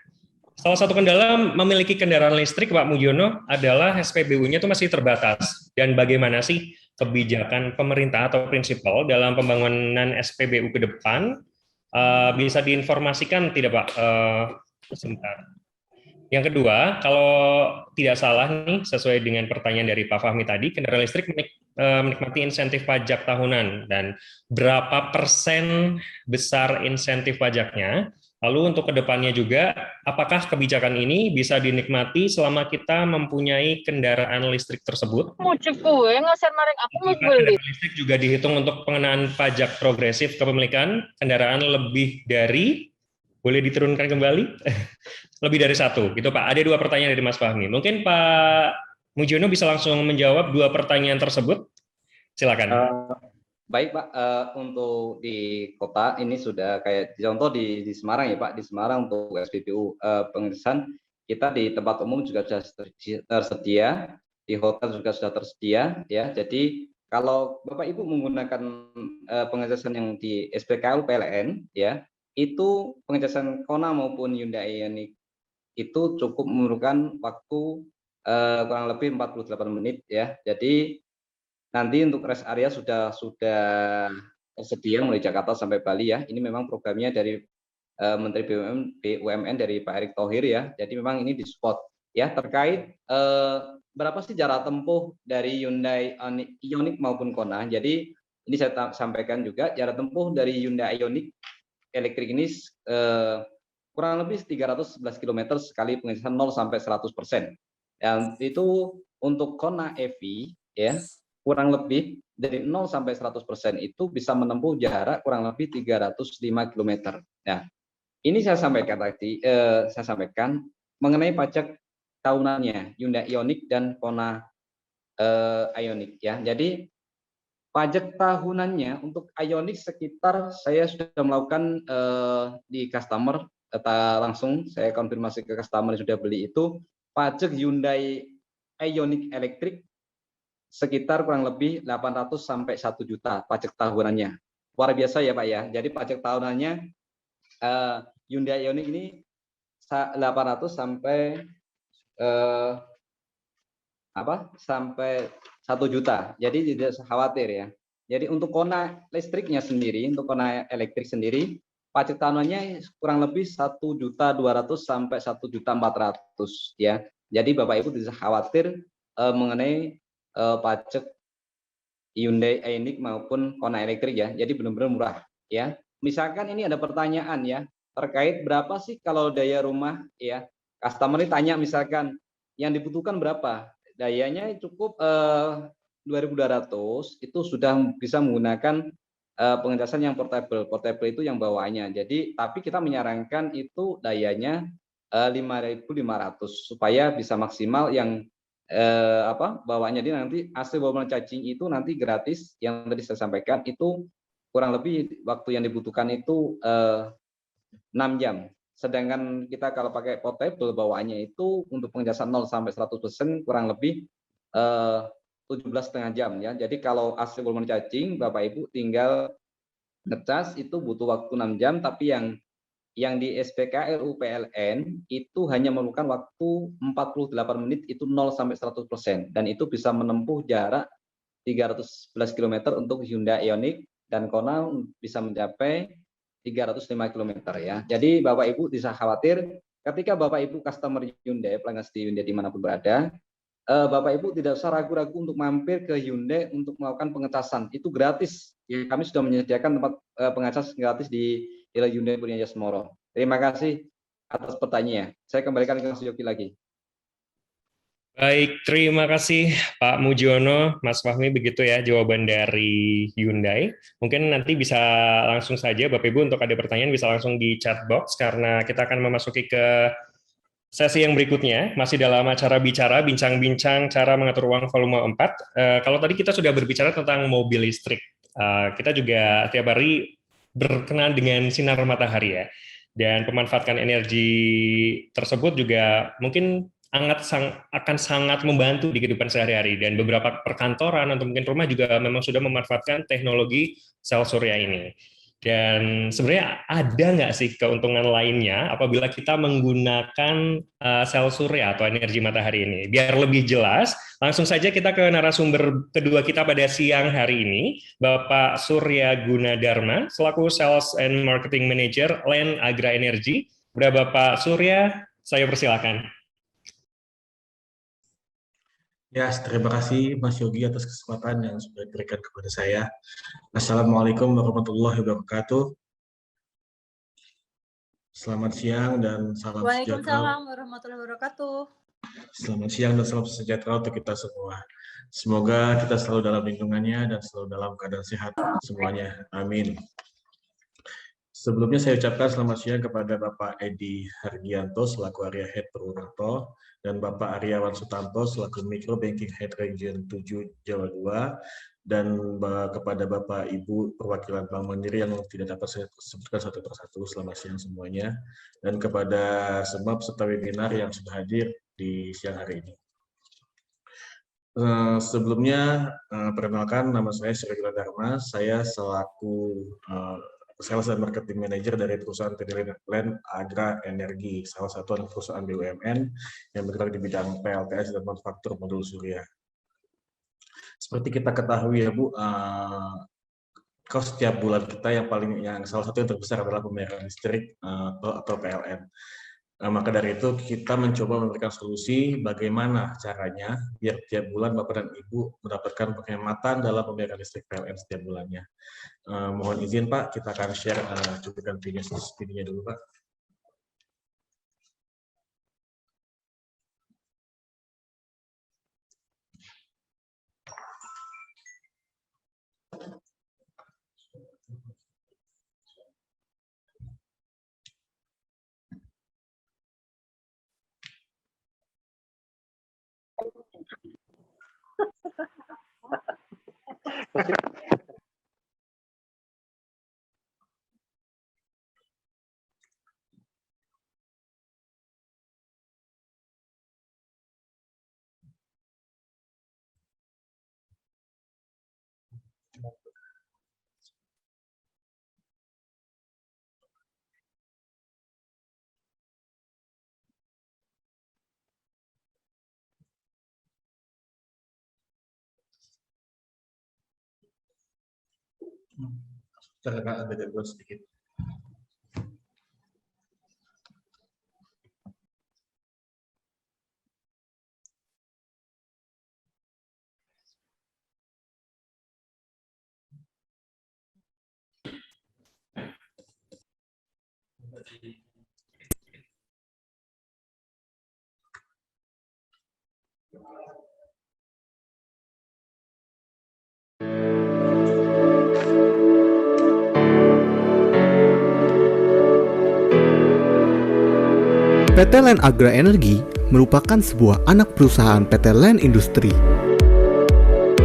Salah satu kendala memiliki kendaraan listrik, Pak Mujiono, adalah SPBU-nya itu masih terbatas. Dan bagaimana sih kebijakan pemerintah atau prinsipal dalam pembangunan SPBU ke depan? Bisa diinformasikan tidak, Pak? Sebentar. Yang kedua, kalau tidak salah nih, sesuai dengan pertanyaan dari Pak Fahmi tadi, kendaraan listrik menikmati insentif pajak tahunan, dan berapa persen besar insentif pajaknya? Lalu untuk kedepannya juga, apakah kebijakan ini bisa dinikmati selama kita mempunyai kendaraan listrik tersebut? Mau cek gue ngasih narek aku mau beli. Kendaraan listrik juga dihitung untuk pengenaan pajak progresif kepemilikan kendaraan lebih dari, boleh diturunkan kembali? Lebih dari 1, gitu Pak. Ada 2 pertanyaan dari Mas Fahmi. Mungkin Pak Mujiono bisa langsung menjawab 2 pertanyaan tersebut. Silakan. Baik Pak, untuk di kota ini sudah kayak contoh di Semarang ya Pak, di Semarang untuk SPBU pengesahan kita di tempat umum juga sudah tersedia, di hotel juga sudah tersedia ya. Jadi kalau Bapak Ibu menggunakan pengesahan yang di SPKL PLN ya, itu pengesahan Kona maupun Hyundai Ioniq itu cukup memerlukan waktu kurang lebih 48 menit ya. Jadi nanti untuk rest area sudah tersedia mulai Jakarta sampai Bali ya. Ini memang programnya dari Menteri BUMN dari Pak Erick Thohir ya. Jadi memang ini di spot ya. Terkait berapa sih jarak tempuh dari Hyundai Ioniq maupun Kona. Jadi ini saya sampaikan juga jarak tempuh dari Hyundai Ioniq elektrik ini kurang lebih 311 km sekali pengisian 0 sampai 100%. Dan itu untuk Kona EV ya. Kurang lebih dari 0 sampai 100% itu bisa menempuh jarak kurang lebih 305 km. Nah, ini saya sampaikan tadi, saya sampaikan mengenai pajak tahunannya Hyundai Ioniq dan Kona Ioniq ya. Jadi pajak tahunannya untuk Ioniq sekitar saya sudah melakukan di customer langsung saya konfirmasi ke customer yang sudah beli itu pajak Hyundai Ioniq elektrik sekitar kurang lebih 800 sampai 1 juta pajak tahunannya. Luar biasa ya Pak ya. Jadi pajak tahunannya Hyundai Ioniq ini 800 sampai sampai 1 juta. Jadi tidak khawatir ya. Jadi untuk Kona listriknya sendiri, untuk Kona elektrik sendiri, pajak tahunannya kurang lebih 1.200.000 sampai 1.400.000 ya. Jadi Bapak Ibu tidak khawatir mengenai pajak Hyundai Ioniq maupun Kona elektrik ya. Jadi benar-benar murah ya. Misalkan ini ada pertanyaan ya terkait berapa sih kalau daya rumah ya. Customer ini tanya misalkan yang dibutuhkan berapa? Dayanya cukup 2.200 itu sudah bisa menggunakan pengecasan yang portable. Portable itu yang bawaannya. Jadi tapi kita menyarankan itu dayanya 5.500 supaya bisa maksimal yang bawaannya dia nanti AC bawaan charging itu nanti gratis yang tadi saya sampaikan itu kurang lebih waktu yang dibutuhkan itu 6 jam. Sedangkan kita kalau pakai portable bawaannya itu untuk pengecasan 0 sampai 100% kurang lebih 17,5 jam ya. Jadi kalau AC bawaan charging Bapak Ibu tinggal ngecas itu butuh waktu 6 jam tapi yang di SPKLU PLN itu hanya memerlukan waktu 48 menit itu 0 sampai 100% dan itu bisa menempuh jarak 311 km untuk Hyundai Ioniq dan Kona bisa mencapai 305 km ya. Jadi Bapak Ibu tidak khawatir ketika Bapak Ibu customer Hyundai, pelanggan setia Hyundai dimanapun berada, Bapak Ibu tidak usah ragu-ragu untuk mampir ke Hyundai untuk melakukan pengecasan. Itu gratis. Ya, kami sudah menyediakan tempat pengecas gratis di Hyundai Punya Jasa Moro. Terima kasih atas pertanyaannya. Saya kembalikan ke Mas Yogi lagi. Baik, terima kasih Pak Mujiono, Mas Fahmi, begitu ya jawaban dari Hyundai. Mungkin nanti bisa langsung saja Bapak Ibu untuk ada pertanyaan bisa langsung di chat box karena kita akan memasuki ke sesi yang berikutnya, masih dalam acara bicara, bincang-bincang cara mengatur uang volume 4. Kalau tadi kita sudah berbicara tentang mobil listrik, kita juga tiap hari berkenaan dengan sinar matahari ya. Dan pemanfaatkan energi tersebut juga mungkin akan sangat membantu di kehidupan sehari-hari, dan beberapa perkantoran atau mungkin rumah juga memang sudah memanfaatkan teknologi sel surya ini. Dan sebenarnya ada nggak sih keuntungan lainnya apabila kita menggunakan sel surya atau energi matahari ini? Biar lebih jelas, langsung saja kita ke narasumber kedua kita pada siang hari ini, Bapak Surya Gunadarma, selaku Sales and Marketing Manager Land Agra Energy. Udah Bapak Surya, saya persilakan. Ya, terima kasih Mas Yogi atas kesempatan yang sudah diberikan kepada saya. Assalamualaikum warahmatullahi wabarakatuh. Selamat siang dan salam sejahtera. Waalaikumsalam warahmatullahi wabarakatuh. Selamat siang dan salam sejahtera untuk kita semua. Semoga kita selalu dalam lindungannya dan selalu dalam keadaan sehat semuanya. Amin. Sebelumnya saya ucapkan selamat siang kepada Bapak Edi Hargianto selaku Area Head Purwokerto dan Bapak Aryawan Sutanto selaku Micro Banking Head Region 7 Jawa 2, dan kepada Bapak Ibu perwakilan Bank Mandiri yang tidak dapat saya sebutkan satu persatu. Selamat siang semuanya, dan kepada semua peserta webinar yang sudah hadir di siang hari ini. Sebelumnya perkenalkan, nama saya Surya Gunadarma. Saya selaku Sales and Marketing Manager dari perusahaan PT Land Agra Energy, salah satu perusahaan BUMN yang bergerak di bidang PLTS dan manufaktur modul surya. Seperti kita ketahui ya Bu, cost setiap bulan kita yang salah satu yang terbesar adalah pembayaran listrik atau PLN. Maka dari itu kita mencoba memberikan solusi bagaimana caranya biar tiap bulan Bapak dan Ibu mendapatkan penghematan dalam pembayaran listrik PLN setiap bulannya. Mohon izin Pak, kita akan share cuplikan videonya dulu Pak. Terkena ada gangguan sedikit. PT Land Agra Energy merupakan sebuah anak perusahaan PT Land Industri.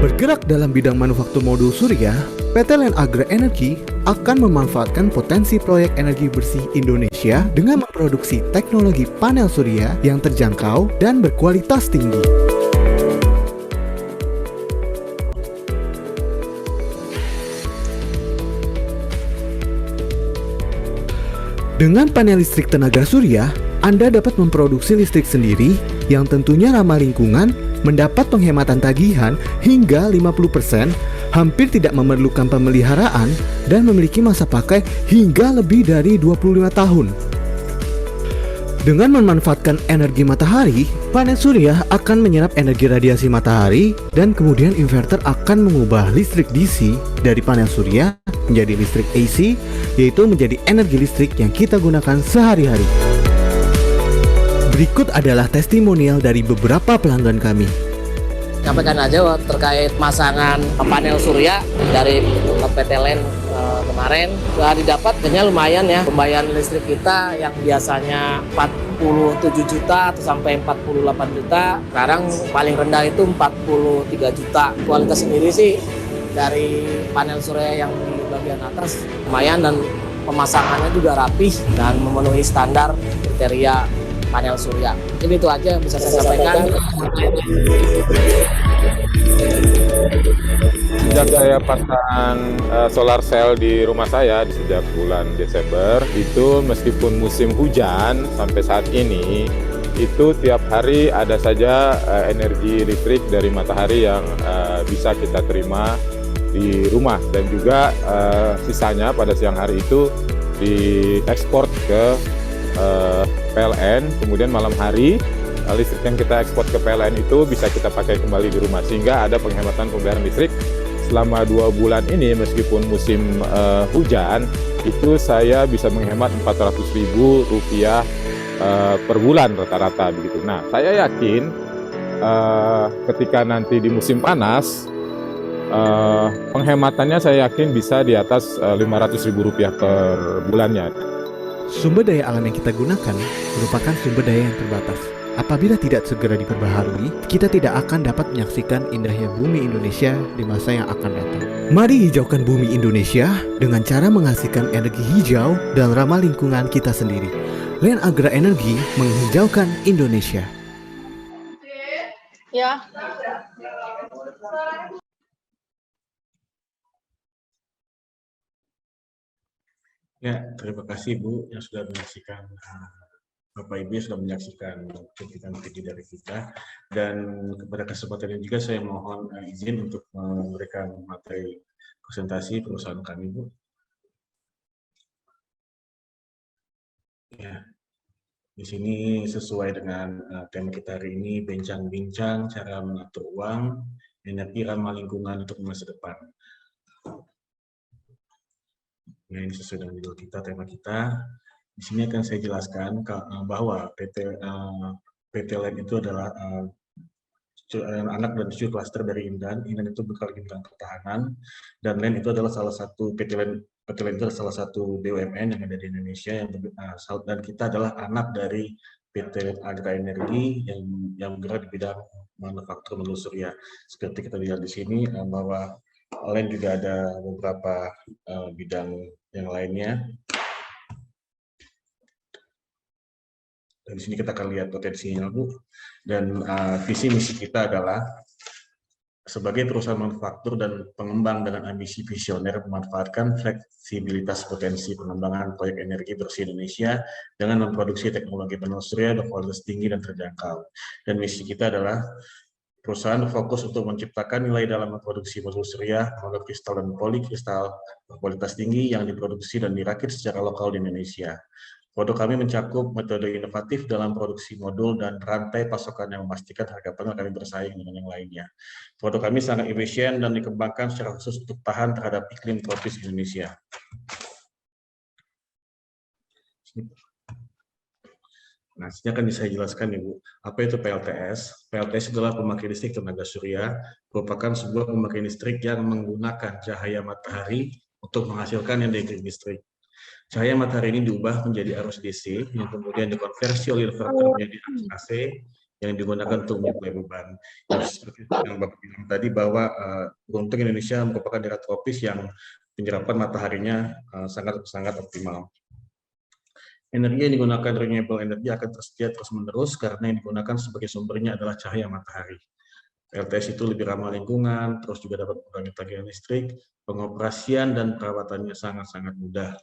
Bergerak dalam bidang manufaktur modul surya, PT Land Agra Energy akan memanfaatkan potensi proyek energi bersih Indonesia dengan memproduksi teknologi panel surya yang terjangkau dan berkualitas tinggi. Dengan panel listrik tenaga surya, Anda dapat memproduksi listrik sendiri yang tentunya ramah lingkungan, mendapat penghematan tagihan hingga 50%, hampir tidak memerlukan pemeliharaan, dan memiliki masa pakai hingga lebih dari 25 tahun. Dengan memanfaatkan energi matahari, panel surya akan menyerap energi radiasi matahari dan kemudian inverter akan mengubah listrik DC dari panel surya menjadi listrik AC, yaitu menjadi energi listrik yang kita gunakan sehari-hari. Berikut adalah testimonial dari beberapa pelanggan kami. Sampaikan aja terkait masangan panel surya dari PT Land kemarin sudah didapat, kayaknya lumayan ya. Pembayaran listrik kita yang biasanya 47 juta atau sampai 48 juta, sekarang paling rendah itu 43 juta. Kualitas sendiri sih dari panel surya yang di bagian atas lumayan, dan pemasangannya juga rapih dan memenuhi standar kriteria panel surya. Jadi itu aja yang bisa saya sampaikan. Sejak saya pasang solar cell di rumah saya di sejak bulan Desember, itu meskipun musim hujan sampai saat ini, itu tiap hari ada saja energi listrik dari matahari yang bisa kita terima di rumah, dan juga sisanya pada siang hari itu diekspor ke PLN, kemudian malam hari listrik yang kita ekspor ke PLN itu bisa kita pakai kembali di rumah, sehingga ada penghematan pembayaran listrik selama 2 bulan ini. Meskipun musim hujan, itu saya bisa menghemat Rp400.000 per bulan rata-rata begitu. Nah, saya yakin ketika nanti di musim panas, penghematannya saya yakin bisa di atas Rp500.000 per bulannya. Sumber daya alam yang kita gunakan merupakan sumber daya yang terbatas. Apabila tidak segera diperbaharui, kita tidak akan dapat menyaksikan indahnya bumi Indonesia di masa yang akan datang. Mari hijaukan bumi Indonesia dengan cara menghasilkan energi hijau dan ramah lingkungan kita sendiri. Land Agra Energi menghijaukan Indonesia. Ya. Ya, terima kasih Bu yang sudah menyaksikan, Bapak Ibu yang sudah menyaksikan cuplikan video dari kita. Dan pada kesempatan ini juga saya mohon izin untuk memberikan materi presentasi perusahaan kami, Bu. Ya, di sini sesuai dengan tema kita hari ini, bincang-bincang cara mengatur uang, energi ramah lingkungan untuk masa depan. Nah, ini sesuai dengan judul kita, tema kita. Di sini akan saya jelaskan bahwa PT LEN itu adalah anak dan cucu klaster dari Indan. Indan itu bergerak di bidang pertahanan, dan LEN itu adalah salah satu PT LEN itu adalah salah satu BUMN yang ada di Indonesia, dan kita adalah anak dari PT Agra Energi yang bergerak di bidang manufaktur mobil surya. Seperti kita lihat di sini bahwa LEN juga ada beberapa bidang yang lainnya. Dan di sini kita akan lihat potensinya, Bu. Dan visi misi kita adalah sebagai perusahaan manufaktur dan pengembang dengan ambisi visioner memanfaatkan fleksibilitas potensi pengembangan proyek energi bersih Indonesia dengan memproduksi teknologi panel surya berkualitas tinggi dan terjangkau. Dan misi kita adalah perusahaan fokus untuk menciptakan nilai dalam memproduksi modul surya, modul kristal dan polikristal berkualitas tinggi yang diproduksi dan dirakit secara lokal di Indonesia. Produk kami mencakup metode inovatif dalam produksi modul dan rantai pasokan yang memastikan harga panel kami bersaing dengan yang lainnya. Produk kami sangat efisien dan dikembangkan secara khusus untuk tahan terhadap iklim tropis Indonesia. Nah, sini akan saya jelaskan, Ibu, apa itu PLTS. PLTS adalah pemakai listrik tenaga surya, merupakan sebuah pemakai listrik yang menggunakan cahaya matahari untuk menghasilkan energi listrik. Cahaya matahari ini diubah menjadi arus DC, yang kemudian dikonversi oleh inverter menjadi arus AC, yang digunakan untuk menyuplai beban. Seperti yang Bapak bilang tadi, bahwa beruntung Indonesia merupakan daerah tropis yang penyerapan mataharinya sangat optimal. Energi yang digunakan renewable energy akan tersedia terus-menerus karena yang digunakan sebagai sumbernya adalah cahaya matahari. PLTS itu lebih ramah lingkungan, terus juga dapat mengurangi tagihan listrik, pengoperasian dan perawatannya sangat-sangat mudah.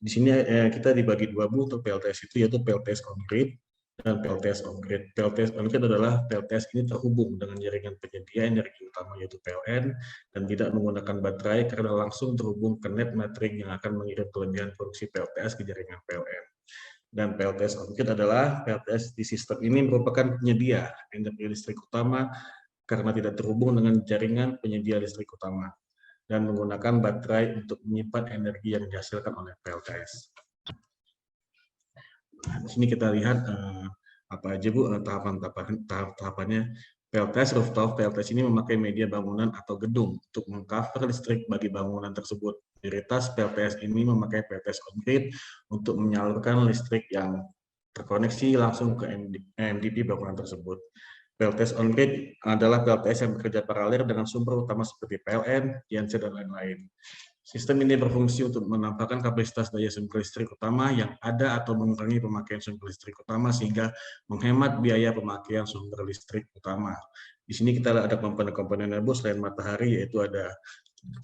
Di sini kita dibagi dua, Bu, untuk PLTS itu, yaitu PLTS on-grid dan PLTS off-grid. PLTS on-grid adalah PLTS ini terhubung dengan jaringan penyedia energi utama yaitu PLN dan tidak menggunakan baterai karena langsung terhubung ke net metering yang akan mengirim kelebihan produksi PLTS ke jaringan PLN. Dan PLTS on-grid adalah PLTS di sistem ini merupakan penyedia energi listrik utama karena tidak terhubung dengan jaringan penyedia listrik utama dan menggunakan baterai untuk menyimpan energi yang dihasilkan oleh PLTS. Nah, di sini kita lihat apa aja, Bu, tahapan-tahapannya. PLTS rooftop, PLTS ini memakai media bangunan atau gedung untuk mengcover listrik bagi bangunan tersebut. Prioritas PLTS ini memakai PLTS on-grid untuk menyalurkan listrik yang terkoneksi langsung ke MDP bangunan tersebut. PLTS on-grid adalah PLTS yang bekerja paralel dengan sumber utama seperti PLN, genset, dan lain-lain. Sistem ini berfungsi untuk menambahkan kapasitas daya sumber listrik utama yang ada atau mengurangi pemakaian sumber listrik utama sehingga menghemat biaya pemakaian sumber listrik utama. Di sini kita ada komponen-komponen Bu selain matahari, yaitu ada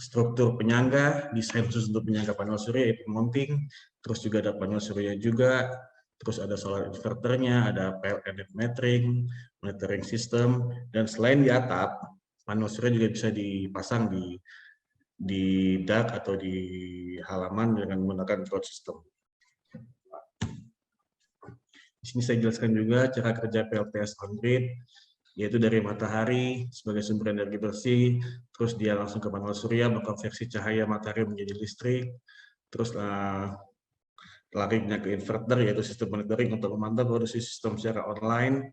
struktur penyangga, desain khusus untuk penyangga panel surya, yaitu mounting, terus juga ada panel surya juga, terus ada solar inverternya, ada PLN net metering, monitoring system, dan selain di atap, panel surya juga bisa dipasang di dak atau di halaman dengan menggunakan cloud system. Di sini saya jelaskan juga cara kerja PLTS on-grid, yaitu dari matahari sebagai sumber energi bersih, terus dia langsung ke panel surya, mengkonversi cahaya matahari menjadi listrik, terus larinya ke inverter, yaitu sistem monitoring untuk memantau produksi sistem secara online,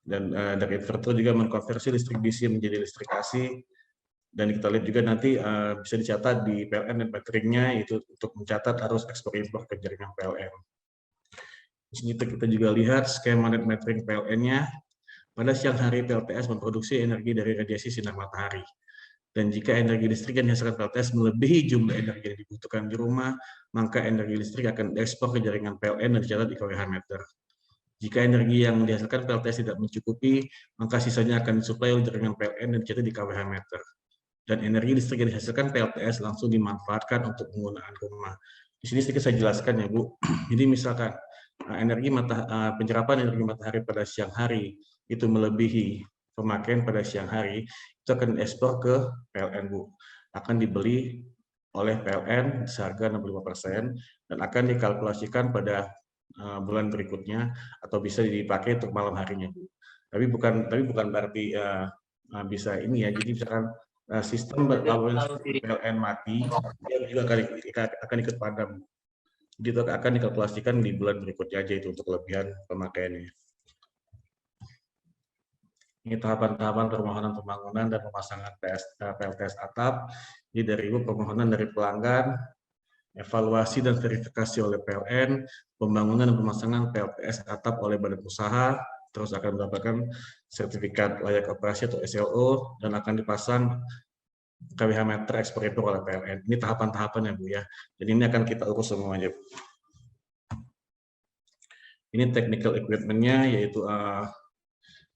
dan dari inverter juga mengkonversi listrik DC menjadi listrik AC. Dan kita lihat juga nanti bisa dicatat di PLN dan meteringnya, itu untuk mencatat arus ekspor impor ke jaringan PLN. Di sini kita juga lihat skema net metering PLN-nya. Pada siang hari PLTS memproduksi energi dari radiasi sinar matahari. Dan jika energi listrik yang dihasilkan PLTS melebihi jumlah energi yang dibutuhkan di rumah, maka energi listrik akan diekspor ke jaringan PLN dan dicatat di kWh meter. Jika energi yang dihasilkan PLTS tidak mencukupi, maka sisanya akan disuplai oleh jaringan PLN dan dicatat di kWh meter. Dan energi listrik yang dihasilkan PLTS langsung dimanfaatkan untuk penggunaan rumah. Di sini sedikit saya jelaskan ya Bu. Jadi misalkan penyerapan energi matahari pada siang hari itu melebihi pemakaian pada siang hari, itu akan diekspor ke PLN Bu. Akan dibeli oleh PLN seharga 65% dan akan dikalkulasikan pada bulan berikutnya atau bisa dipakai untuk malam harinya Bu. Tapi bukan berarti bisa ini ya. Jadi misalkan sistem PLN mati, dia juga akan ikut padam. Jadi itu akan dikalkulasikan di bulan berikutnya aja itu untuk kelebihan pemakaiannya. Ini tahapan-tahapan permohonan pembangunan dan pemasangan PLTS atap. Jadi dari permohonan dari pelanggan, evaluasi dan verifikasi oleh PLN, pembangunan dan pemasangan PLTS atap oleh badan usaha, terus akan mendapatkan sertifikat layak operasi atau SLO, dan akan dipasang kWh meter ekspor impor oleh PLN. Ini tahapan-tahapan ya Bu ya. Jadi ini akan kita urus semuanya. Ini technical equipment-nya, yaitu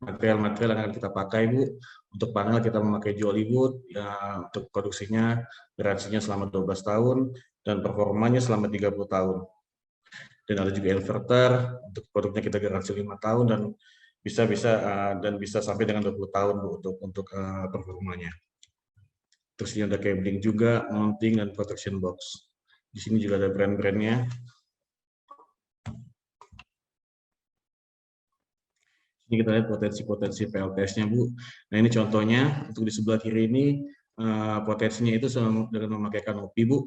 material-material yang akan kita pakai Bu. Untuk panel kita memakai Joliwood, ya, untuk produksinya garansinya selama 12 tahun, dan performanya selama 30 tahun. Dan ada juga inverter, untuk produknya kita garansi 5 tahun, dan bisa sampai dengan 20 tahun Bu, untuk performanya. Terus ini ada cabling juga, mounting, dan protection box. Di sini juga ada brand-brandnya. Ini kita lihat potensi-potensi PLTS-nya Bu. Nah ini contohnya, untuk di sebelah kiri ini potensinya itu dengan memakai kanopi Bu.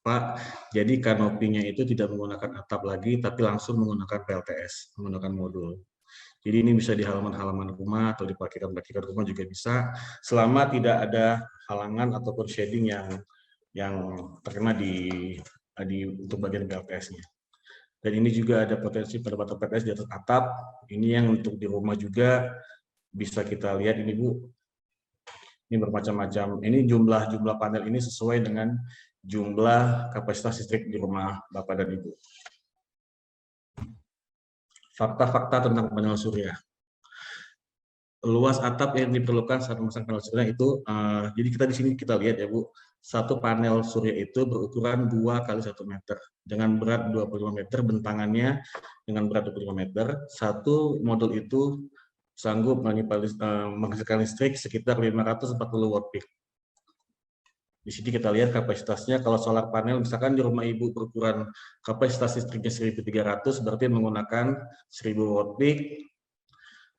Pak, jadi kanopinya itu tidak menggunakan atap lagi, tapi langsung menggunakan PLTS, menggunakan modul. Jadi ini bisa di halaman-halaman rumah atau di parkiran-parkiran rumah juga bisa, selama tidak ada halangan ataupun shading yang terkena untuk bagian PLTS-nya. Dan ini juga ada potensi pada batu PLTS di atas atap. Ini yang untuk di rumah juga bisa kita lihat ini Bu. Ini bermacam-macam. Ini jumlah panel ini sesuai dengan jumlah kapasitas listrik di rumah Bapak dan Ibu. Fakta-fakta tentang panel surya. Luas atap yang diperlukan saat memasang panel surya itu, jadi kita di sini kita lihat ya Bu, satu panel surya itu berukuran 2 x 1 meter dengan berat 25 meter, bentangannya dengan berat 25 meter. Satu modul itu sanggup menghasilkan listrik sekitar 540 watt peak. Di sini kita lihat kapasitasnya, kalau solar panel misalkan di rumah Ibu berukuran kapasitas listriknya 1300, berarti menggunakan 1000 watt peak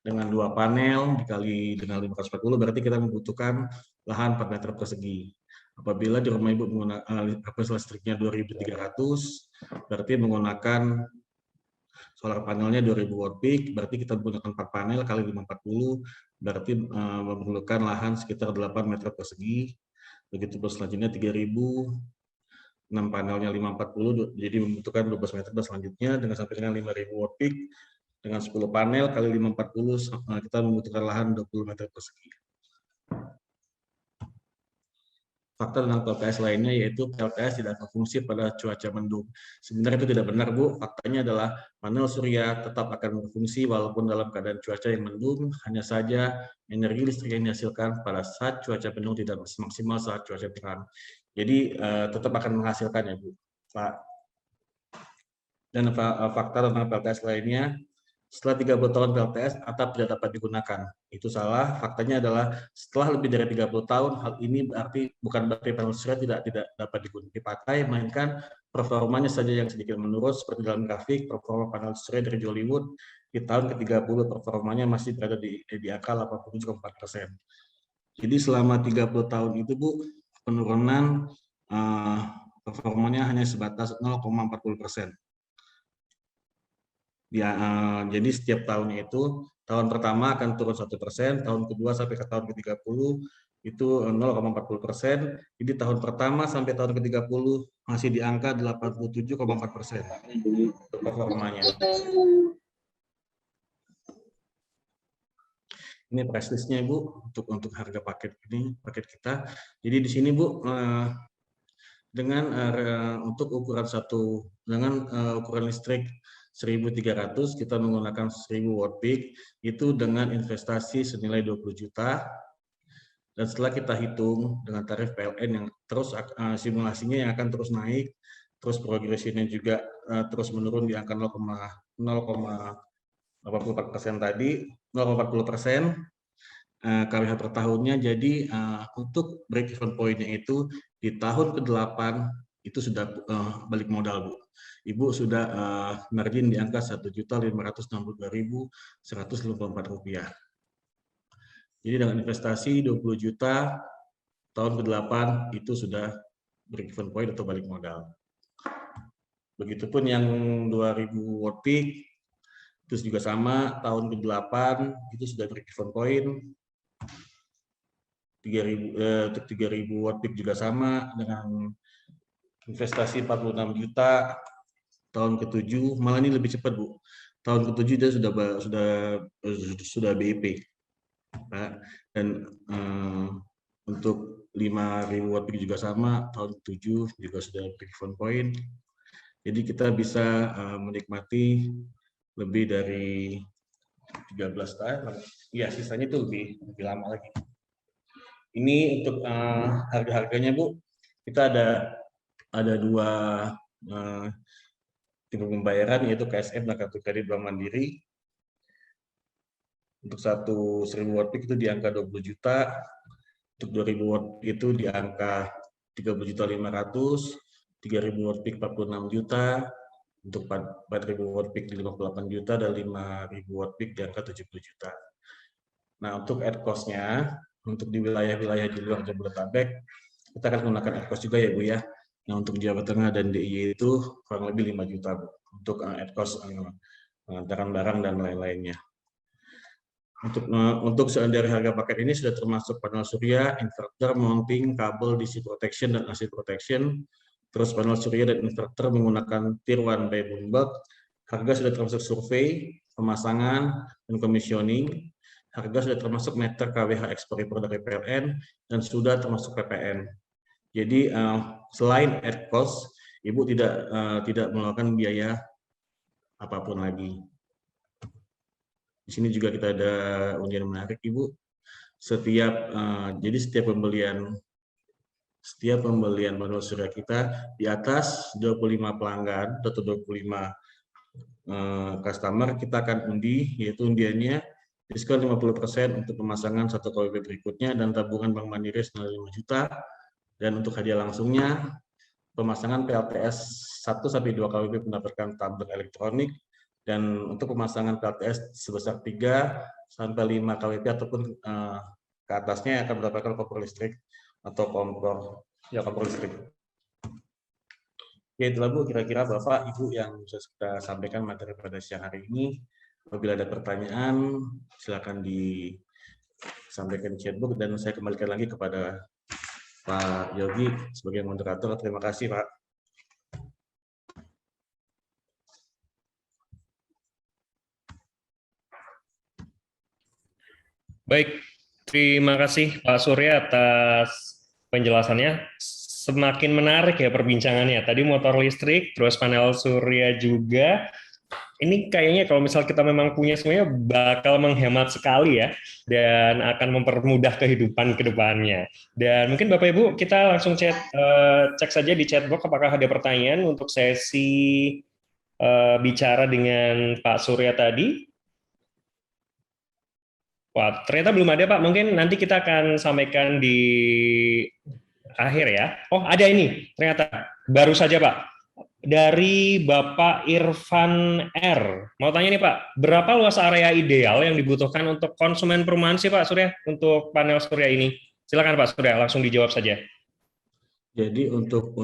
dengan 2 panel dikali dengan 540, berarti kita membutuhkan lahan 4 meter persegi. Apabila di rumah Ibu menggunakan kapasitas listriknya 2300, berarti menggunakan solar panelnya 2000 watt peak, berarti kita menggunakan 4 panel kali 540, berarti memerlukan lahan sekitar 8 meter persegi. Begitu pun selanjutnya 3.000, 6 panelnya 540, jadi membutuhkan 12 meter. Dan selanjutnya dengan sampai dengan 5.000 watt peak, dengan 10 panel kali 540, kita membutuhkan lahan 20 meter persegi. Fakta tentang PLTS lainnya yaitu PLTS tidak berfungsi pada cuaca mendung. Sebenarnya itu tidak benar, Bu. Faktanya adalah panel surya tetap akan berfungsi walaupun dalam keadaan cuaca yang mendung, hanya saja energi listrik yang dihasilkan pada saat cuaca mendung tidak maksimal saat cuaca terang. Jadi tetap akan menghasilkan ya, Bu. Pak. Dan fakta tentang PLTS lainnya, setelah 30 tahun PLTS, atap tidak dapat digunakan. Itu salah. Faktanya adalah setelah lebih dari 30 tahun, hal ini bukan berarti panel surya tidak dapat dipakai, melainkan performanya saja yang sedikit menurun. Seperti dalam grafik, performa panel surya dari Jollywood di tahun ke-30 performanya masih berada di angka 87,4%. Jadi selama 30 tahun itu, Bu, penurunan performanya hanya sebatas 0,40%. Jadi setiap tahunnya itu, tahun pertama akan turun 1%, tahun kedua sampai ke tahun ke-30 itu 0,40%, jadi tahun pertama sampai tahun ke-30 masih di angka 87,4% untuk performanya. Ini price list-nya, Bu, untuk harga paket kita. Jadi di sini, Bu, dengan untuk ukuran ukuran listrik 1.300, kita menggunakan 1.000 watt peak, itu dengan investasi senilai 20 juta. Dan setelah kita hitung dengan tarif PLN yang terus simulasinya yang akan terus naik, terus progresinya juga terus menurun di angka 0,84% tadi, 0,40%, KWH per tahunnya. Jadi untuk break even point-nya itu di tahun ke-8 itu sudah balik modal, Bu. Ibu sudah margin di angka Rp1.562.154. Jadi dengan investasi 20 juta, tahun ke-8 itu sudah break even point atau balik modal. Begitupun yang 2.000 watt peak, itu juga sama, tahun ke-8 itu sudah break even point. 3.000 watt peak juga sama, dengan investasi 46 juta, tahun ke-7, malah ini lebih cepat, Bu. Tahun ke-7 dia sudah BIP. Nah, dan untuk 5.000 watt peak juga sama, tahun ke-7 juga sudah break even point. Jadi kita bisa menikmati lebih dari 13 tahun, ya sisanya itu lebih lama lagi. Ini untuk harga-harganya, Bu. Kita ada dua tipe pembayaran, yaitu KSM dan kartu kredit Bank Mandiri. Untuk 1.000 watt peak itu di angka 20 juta, untuk 2.000 watt itu di angka 30.500.000, 3.000 watt peak 46 juta, untuk 4.000 watt peak di 58 juta, dan 5.000 watt peak di angka 70 juta. Nah, untuk add cost-nya, untuk di wilayah-wilayah di luar Jabodetabek, kita akan menggunakan add cost juga ya, Bu, ya. Nah, untuk Jawa Tengah dan DIY itu kurang lebih 5 juta, Bu, untuk add cost pengantaran barang dan lain-lainnya. Untuk dari harga paket ini sudah termasuk panel surya, inverter, mounting, kabel DC protection, dan AC protection. Terus panel surya dan inverter menggunakan Tier 1 by Bloomberg. Harga sudah termasuk survei, pemasangan, dan commissioning. Harga sudah termasuk meter KWH ekspor impor dari PLN, dan sudah termasuk PPN. Jadi selain add cost, Ibu tidak melakukan biaya apapun lagi. Di sini juga kita ada undian menarik, Ibu. Jadi setiap pembelian panel surya kita di atas 25 pelanggan atau 25 customer, kita akan undi, yaitu undiannya diskon 50% untuk pemasangan 1 kW berikutnya, dan tabungan Bank Mandiri senilai 5 juta. Dan untuk hadiah langsungnya, pemasangan PLTS 1-2 kW mendapatkan tablet elektronik, dan untuk pemasangan PLTS sebesar 3-5 kW ataupun ke atasnya akan mendapatkan kompor listrik atau kompor listrik. Ya, itulah, Bu, kira-kira Bapak Ibu yang bisa kita sampaikan materi pada siang hari ini. Apabila ada pertanyaan, silakan sampaikan di chatbox dan saya kembalikan lagi kepada Pak Yogi sebagai moderator. Terima kasih, Pak. Baik, terima kasih Pak Surya atas penjelasannya. Semakin menarik ya perbincangannya. Tadi motor listrik, terus panel surya juga. Ini kayaknya kalau misal kita memang punya semuanya bakal menghemat sekali ya, dan akan mempermudah kehidupan ke depannya. Dan mungkin Bapak Ibu kita langsung cek saja di chatbox apakah ada pertanyaan untuk sesi bicara dengan Pak Surya tadi. Wah, ternyata belum ada Pak. Mungkin nanti kita akan sampaikan di akhir ya. Oh, ada ini. Ternyata baru saja Pak. Dari Bapak Irfan R. Mau tanya nih Pak, berapa luas area ideal yang dibutuhkan untuk konsumen perumahan sih Pak Surya untuk panel surya ini? Silakan Pak Surya, langsung dijawab saja. Jadi untuk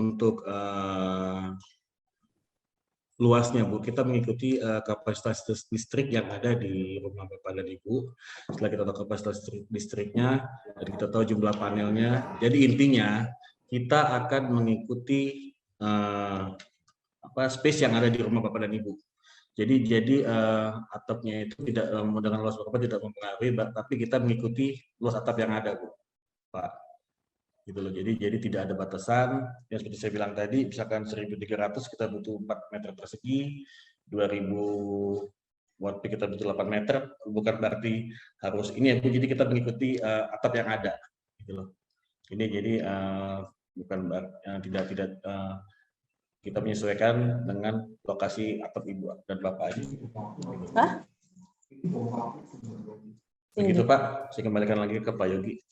luasnya Bu, kita mengikuti kapasitas listrik yang ada di rumah Bapak dan Ibu. Setelah kita tahu kapasitas listriknya, dan kita tahu jumlah panelnya. Jadi intinya kita akan mengikuti space yang ada di rumah Bapak dan Ibu. Jadi atapnya itu tidak dengan luas berapa tidak mempengaruhi, tapi kita mengikuti luas atap yang ada Bu, Pak. Gitu loh. Jadi tidak ada batasan. Yang seperti saya bilang tadi, misalkan 1.300 kita butuh 4 meter persegi, 2.000 watt peak kita butuh 8 meter, bukan berarti harus ini ya Bu. Jadi kita mengikuti atap yang ada. Gitu loh. Ini jadi bukan tidak kita menyesuaikan dengan lokasi atap Ibu dan Bapak aja. Hah? Begitu Pak, saya kembalikan lagi ke Pak Yogi.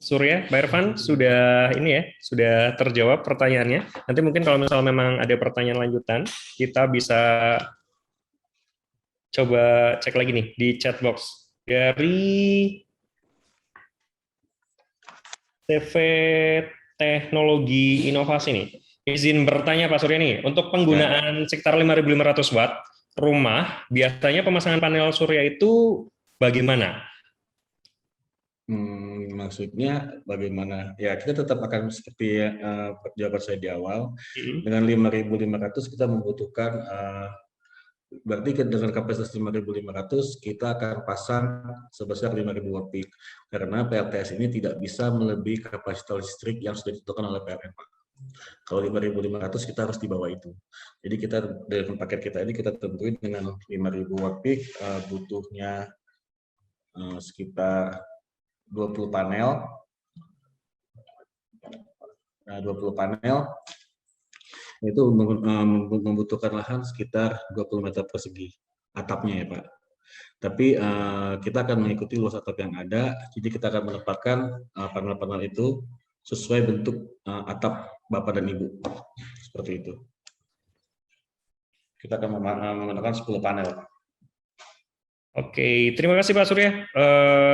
Surya, Pak Irfan sudah ini ya, sudah terjawab pertanyaannya. Nanti mungkin kalau misalnya memang ada pertanyaan lanjutan, kita bisa coba cek lagi nih di chat box. Dari CV Teknologi Inovasi nih, izin bertanya Pak Surya nih, untuk penggunaan sekitar 5.500 watt rumah, biasanya pemasangan panel surya itu bagaimana? Maksudnya bagaimana? Ya kita tetap akan seperti jawaban saya di awal, dengan 5.500 kita membutuhkan, berarti dengan kapasitas 5.500 kita akan pasang sebesar 5.000 watt peak, karena PLTS ini tidak bisa melebihi kapasitas listrik yang sudah ditentukan oleh PLN Pak. Kalau 5.500 kita harus di bawah itu. Jadi kita dengan paket kita ini kita tentuin dengan 5.000 watt peak, butuhnya sekitar 20 panel. Nah, 20 panel itu membutuhkan lahan sekitar 20 meter persegi atapnya ya Pak. Tapi kita akan mengikuti luas atap yang ada, jadi kita akan menempatkan panel-panel itu sesuai bentuk atap Bapak dan Ibu. Seperti itu. Kita akan menggunakan 10 panel. Oke, terima kasih Pak Surya.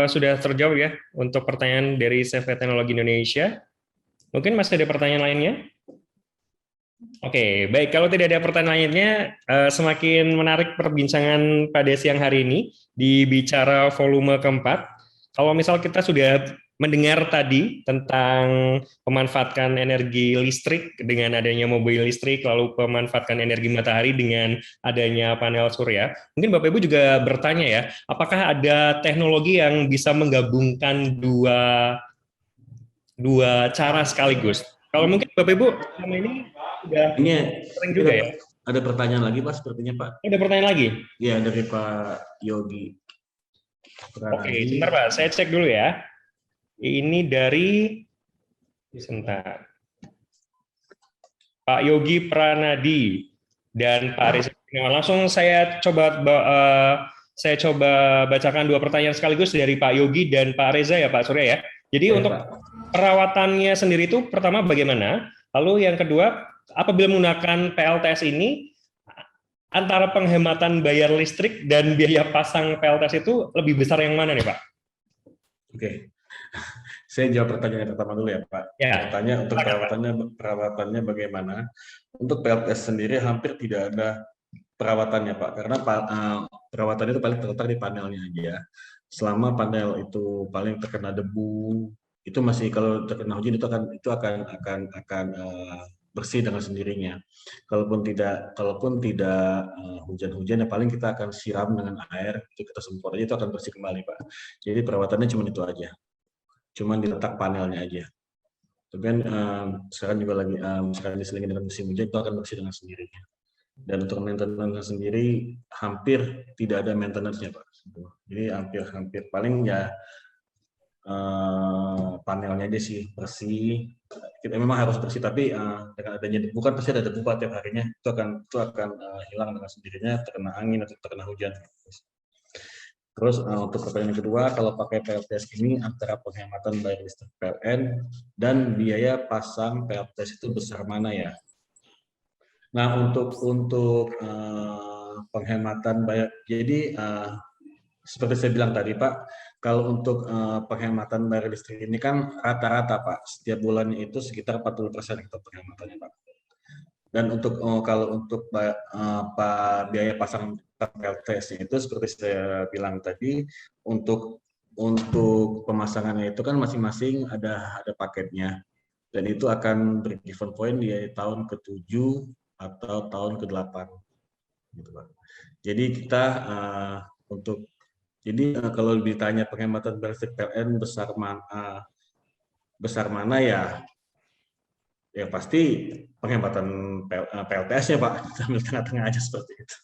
Sudah terjawab ya untuk pertanyaan dari CV Teknologi Indonesia. Mungkin masih ada pertanyaan lainnya? Oke, baik. Kalau tidak ada pertanyaan lainnya, semakin menarik perbincangan pada siang hari ini di Bicara Volume keempat. Kalau misal kita sudah mendengar tadi tentang pemanfaatkan energi listrik dengan adanya mobil listrik, lalu pemanfaatkan energi matahari dengan adanya panel surya. Mungkin Bapak Ibu juga bertanya ya, apakah ada teknologi yang bisa menggabungkan dua cara sekaligus? Kalau mungkin Bapak Ibu selama ini sudah sering juga ya. Ada pertanyaan lagi Pak sepertinya Pak. Ada pertanyaan lagi? Iya dari Pak Yogi. Oke, sebentar Pak, saya cek dulu ya. Ini dari sebentar. Pak Yogi Pranadi dan Pak Reza. Langsung saya coba bacakan dua pertanyaan sekaligus dari Pak Yogi dan Pak Reza ya Pak Surya ya. Jadi untuk perawatannya sendiri itu pertama bagaimana? Lalu yang kedua, apabila menggunakan PLTS ini antara penghematan bayar listrik dan biaya pasang PLTS itu lebih besar yang mana nih Pak? Oke. Saya jawab pertanyaan yang pertama dulu ya Pak. Ya. Pertanyaan untuk perawatannya bagaimana? Untuk PLTS sendiri hampir tidak ada perawatannya Pak, karena perawatan itu paling terletak di panelnya aja. Selama panel itu paling terkena debu, itu masih kalau terkena hujan itu akan bersih dengan sendirinya. Kalaupun tidak hujan-hujan, ya paling kita akan siram dengan air, itu kita semprot aja, itu akan bersih kembali, Pak. Jadi perawatannya cuma itu aja, cuma diletak panelnya aja. Tapi kan sekarang juga lagi misalkan diselingi dengan musim hujan, itu akan bersih dengan sendirinya. Dan untuk maintenance sendiri hampir tidak ada maintenance-nya, Pak. Jadi hampir paling ya panelnya aja sih bersih. Kita memang harus bersih, tapi dengan adanya debu kan pasti ada debu tiap harinya, itu akan hilang dengan sendirinya, terkena angin atau terkena hujan. Terus untuk pertanyaan kedua, kalau pakai PLTS ini antara penghematan bayar listrik PLN dan biaya pasang PLTS itu besar mana ya? Nah, untuk penghematan bayar, jadi seperti saya bilang tadi, Pak, kalau untuk penghematan bayar listrik ini kan rata-rata, Pak, setiap bulannya itu sekitar 40% itu penghematannya, Pak. Dan kalau untuk biaya pasang PLTS itu seperti saya bilang tadi, untuk pemasangannya itu kan masing-masing ada paketnya, dan itu akan break-even point di tahun ke-7 atau tahun ke-8, gitu, Pak. Jadi kita kalau ditanya penghematan listrik PLN besar mana ya pasti penghematan PLTS-nya, Pak, sambil tengah-tengah aja seperti itu.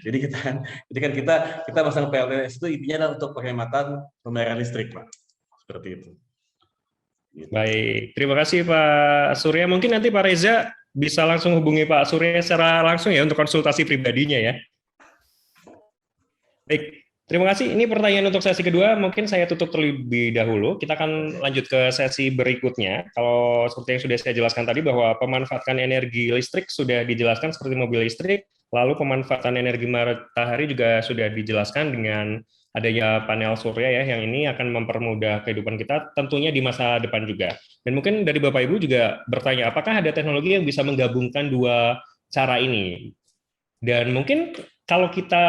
Jadi kan kita pasang PLTS itu intinya adalah untuk penghematan pembayaran listrik, Pak, seperti itu. Gitu. Baik, terima kasih Pak Surya. Mungkin nanti Pak Reza bisa langsung hubungi Pak Surya secara langsung ya untuk konsultasi pribadinya ya. Baik, terima kasih. Ini pertanyaan untuk sesi kedua, mungkin saya tutup terlebih dahulu. Kita akan lanjut ke sesi berikutnya. Kalau seperti yang sudah saya jelaskan tadi bahwa pemanfaatan energi listrik sudah dijelaskan seperti mobil listrik, lalu pemanfaatan energi matahari juga sudah dijelaskan dengan adanya panel surya ya, yang ini akan mempermudah kehidupan kita tentunya di masa depan juga. Dan mungkin dari Bapak Ibu juga bertanya, apakah ada teknologi yang bisa menggabungkan dua cara ini? Dan mungkin kalau kita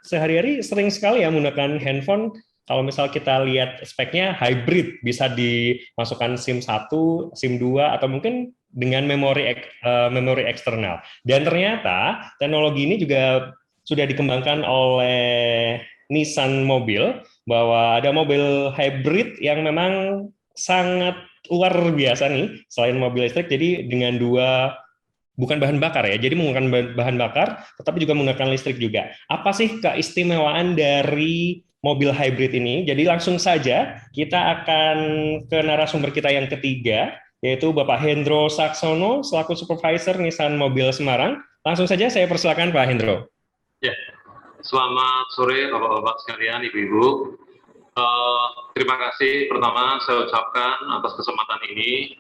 sehari-hari sering sekali ya menggunakan handphone, kalau misal kita lihat speknya hybrid, bisa dimasukkan SIM 1, SIM 2, atau mungkin dengan memori eksternal. Dan ternyata teknologi ini juga sudah dikembangkan oleh Nissan Mobil, bahwa ada mobil hybrid yang memang sangat luar biasa nih, selain mobil listrik, jadi dengan bukan bahan bakar ya, jadi menggunakan bahan bakar, tetapi juga menggunakan listrik juga. Apa sih keistimewaan dari mobil hybrid ini? Jadi langsung saja kita akan ke narasumber kita yang ketiga, yaitu Bapak Hendro Saksono, selaku Supervisor Nissan Mobil Semarang. Langsung saja saya persilakan Pak Hendro. Ya, selamat sore Bapak-Bapak sekalian, Ibu-Ibu. Terima kasih pertama saya ucapkan atas kesempatan ini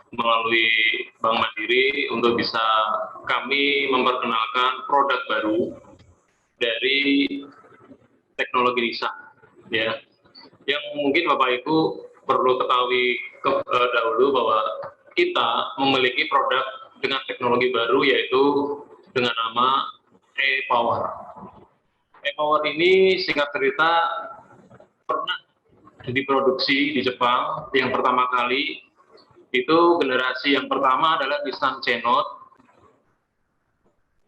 melalui Bank Mandiri untuk bisa kami memperkenalkan produk baru dari teknologi Nissan, ya. Yang mungkin Bapak Ibu perlu ketahui dahulu bahwa kita memiliki produk dengan teknologi baru, yaitu dengan nama e-Power. E-Power ini singkat cerita pernah diproduksi di Jepang. Yang pertama kali itu generasi yang pertama adalah Nissan C-Note,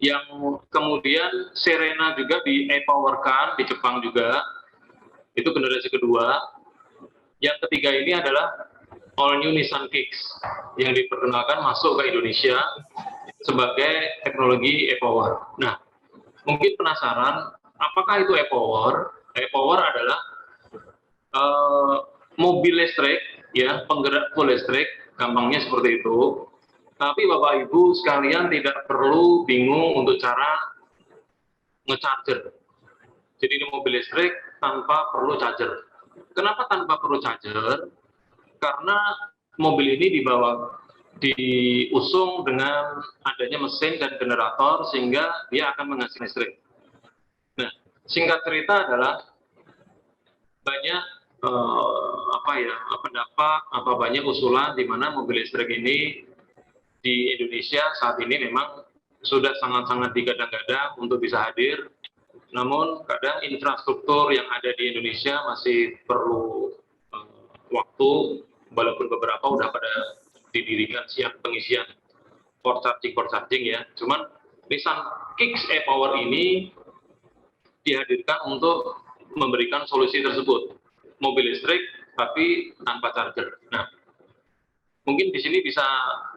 yang kemudian Serena juga di e-Powerkan di Jepang juga, itu generasi kedua. Yang ketiga ini adalah all new Nissan Kicks yang diperkenalkan masuk ke Indonesia sebagai teknologi e-Power. Nah, mungkin penasaran, apakah itu e-Power? E-Power adalah mobil listrik, ya, penggerak full listrik, gampangnya seperti itu. Tapi Bapak Ibu sekalian tidak perlu bingung untuk cara nge-charger. Jadi ini mobil listrik tanpa perlu charger. Kenapa tanpa perlu charger? Karena mobil ini diusung dengan adanya mesin dan generator sehingga dia akan menghasilkan listrik. Nah, singkat cerita adalah banyak pendapat atau banyak usulan di mana mobil listrik ini di Indonesia saat ini memang sudah sangat-sangat digadang-gadang untuk bisa hadir, namun kadang infrastruktur yang ada di Indonesia masih perlu waktu, walaupun beberapa udah pada didirikan siap pengisian port charging ya. Cuman Nissan Kicks e-Power ini dihadirkan untuk memberikan solusi tersebut, mobil listrik tapi tanpa charger. Nah, mungkin di sini bisa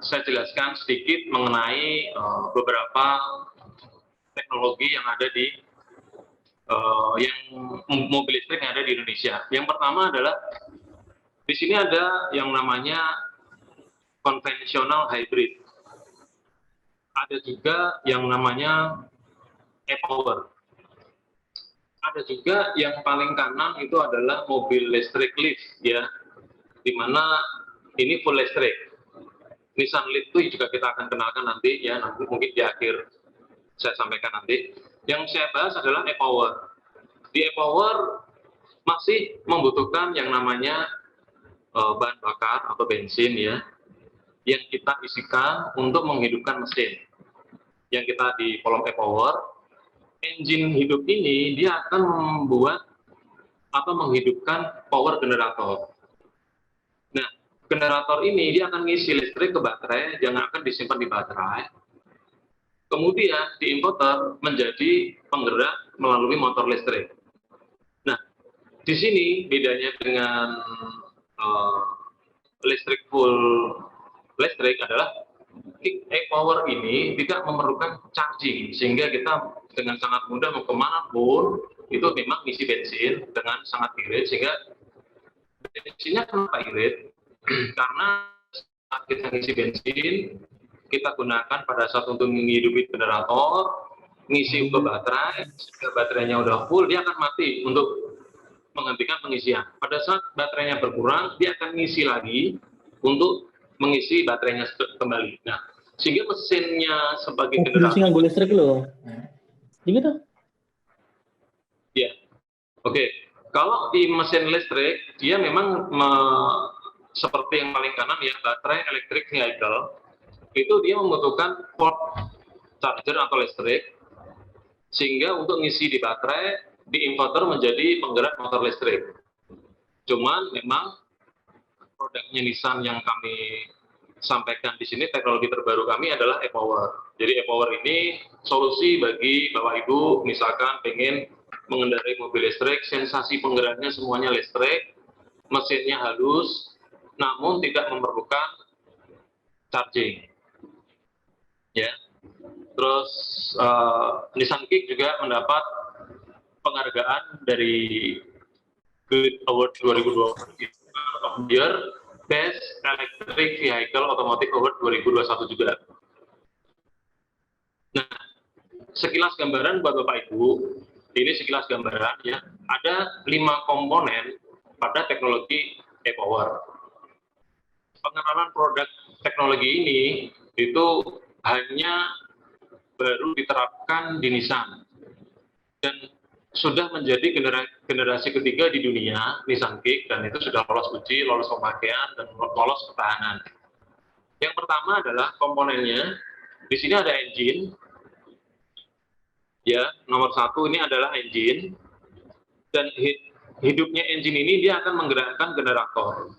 saya jelaskan sedikit mengenai beberapa teknologi yang ada di mobil listrik yang ada di Indonesia. Yang pertama adalah di sini ada yang namanya konvensional hybrid. Ada juga yang namanya e-Power. Ada juga yang paling kanan itu adalah mobil listrik Leaf ya, di mana ini full listrik. Nissan Leaf itu juga kita akan kenalkan nanti ya, nanti mungkin di akhir saya sampaikan nanti. Yang saya bahas adalah e-Power. Di e-Power masih membutuhkan yang namanya bahan bakar atau bensin ya, yang kita isikan untuk menghidupkan mesin. Yang kita di kolom e-Power, engine hidup ini dia akan membuat atau menghidupkan power generator. Nah, generator ini dia akan ngisi listrik ke baterai yang akan disimpan di baterai. Kemudian di inverter menjadi penggerak melalui motor listrik. Nah, di sini bedanya dengan listrik full listrik adalah e-Power ini tidak memerlukan charging, sehingga kita dengan sangat mudah mau kemanapun itu memang isi bensin dengan sangat irit, sehingga bensinnya kenapa irit? Karena saat kita ngisi bensin, kita gunakan pada saat untuk menghidupi generator, ngisi ke baterai, jika baterainya udah full, dia akan mati untuk menghentikan pengisian. Pada saat baterainya berkurang, dia akan ngisi lagi untuk mengisi baterainya kembali. Nah, sehingga mesinnya sebagai generator. Nganggo listrik loh. Gitu. Ya, oke. Kalau di mesin listrik, dia memang seperti yang paling kanan ya, baterai electric vehicle, itu dia membutuhkan port charger atau listrik, sehingga untuk ngisi di baterai, di inverter menjadi penggerak motor listrik. Cuman memang produknya Nissan yang kami sampaikan di sini, teknologi terbaru kami adalah e-Power. Jadi e-Power ini solusi bagi Bapak Ibu, misalkan pengen mengendarai mobil listrik, sensasi penggeraknya semuanya listrik, mesinnya halus, namun tidak memerlukan charging. Ya. Terus Nissan Kick juga mendapat penghargaan dari Good Award 2020 Year Best Electric Vehicle Automotive Award 2021 juga. Nah, sekilas gambaran buat Bapak Ibu, ini sekilas gambaran ya, ada 5 komponen pada teknologi e-Power. Pengenalan produk teknologi ini itu hanya baru diterapkan di Nissan dan sudah menjadi generasi ketiga di dunia Nissan Kick, dan itu sudah lolos uji, lolos pemakaian, dan lolos ketahanan. Yang pertama adalah komponennya. Di sini ada engine. Ya, nomor 1 ini adalah engine. Dan hidupnya engine ini dia akan menggerakkan generator.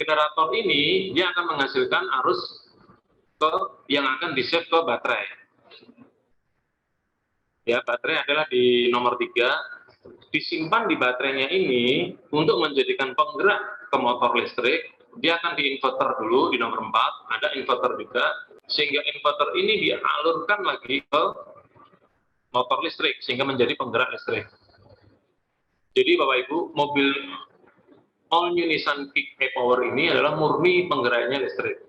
Generator ini dia akan menghasilkan arus yang akan di-save ke baterai. Ya, baterai adalah di nomor 3, disimpan di baterainya ini untuk menjadikan penggerak ke motor listrik. Dia akan diinverter dulu di nomor 4, ada inverter juga, sehingga inverter ini dialurkan lagi ke motor listrik sehingga menjadi penggerak listrik. Jadi Bapak Ibu, mobil all new Nissan Kick e-Power ini adalah murni penggeraknya listrik.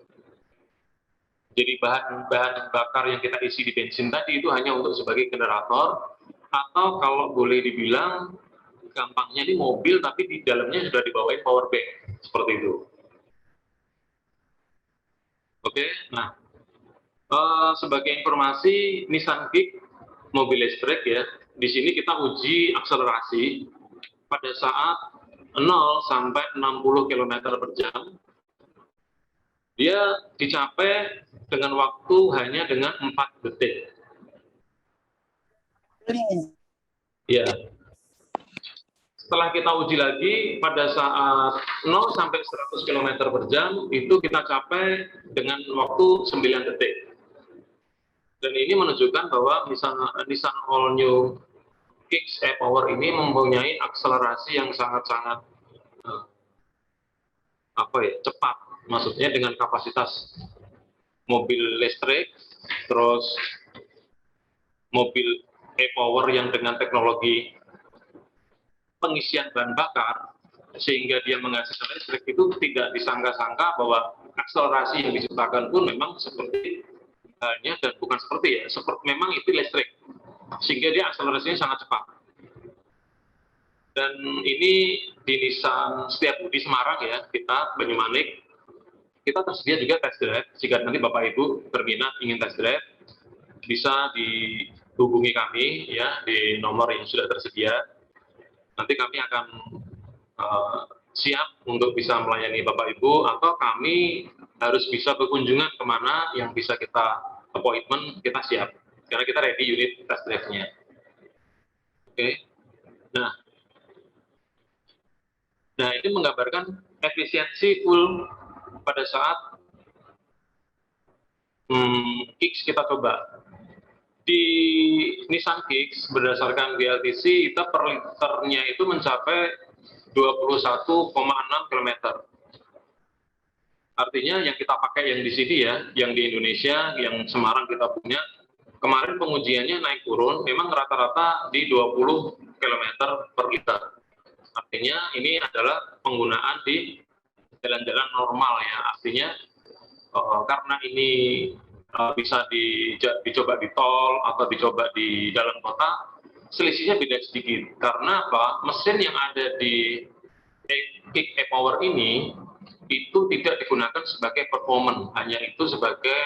Jadi bahan bakar yang kita isi di bensin tadi itu hanya untuk sebagai generator, atau kalau boleh dibilang gampangnya ini mobil tapi di dalamnya sudah dibawain power bank, seperti itu. Oke, nah sebagai informasi Nissan Kick mobil listrik ya, di sini kita uji akselerasi pada saat 0 sampai 60 km per jam. Dia dicapai dengan waktu hanya dengan 4 detik. Ya. Setelah kita uji lagi, pada saat 0 sampai 100 km per jam, itu kita capai dengan waktu 9 detik. Dan ini menunjukkan bahwa misalnya Nissan All New Kicks e-Power ini mempunyai akselerasi yang sangat-sangat cepat. Maksudnya dengan kapasitas mobil listrik, terus mobil e-Power yang dengan teknologi pengisian bahan bakar, sehingga dia menghasilkan listrik, itu tidak disangka-sangka bahwa akselerasi yang diciptakan pun memang seperti halnya, dan bukan seperti memang itu listrik, sehingga dia akselerasinya sangat cepat. Dan ini di Nissan Setiabudi Semarang ya, kita Banyumanik, kita tersedia juga test drive. Jika nanti Bapak Ibu berminat ingin test drive, bisa dihubungi kami ya di nomor yang sudah tersedia. Nanti kami akan siap untuk bisa melayani Bapak Ibu, atau kami harus bisa berkunjungan kemana yang bisa kita appointment, kita siap. Karena kita ready unit test drive-nya. Oke. Nah, ini menggambarkan efisiensi full pada saat Kicks kita coba. Di Nissan Kicks berdasarkan BLTC, kita per liternya itu mencapai 21,6 km. Artinya yang kita pakai yang di sini ya, yang di Indonesia, yang Semarang kita punya, kemarin pengujiannya naik turun, memang rata-rata di 20 km per liter. Artinya ini adalah penggunaan di jalan-jalan normal ya. Artinya karena ini bisa dicoba di tol atau dicoba di jalan kota, selisihnya beda sedikit. Karena apa? Mesin yang ada di Kick e-Power ini itu tidak digunakan sebagai performance, hanya itu sebagai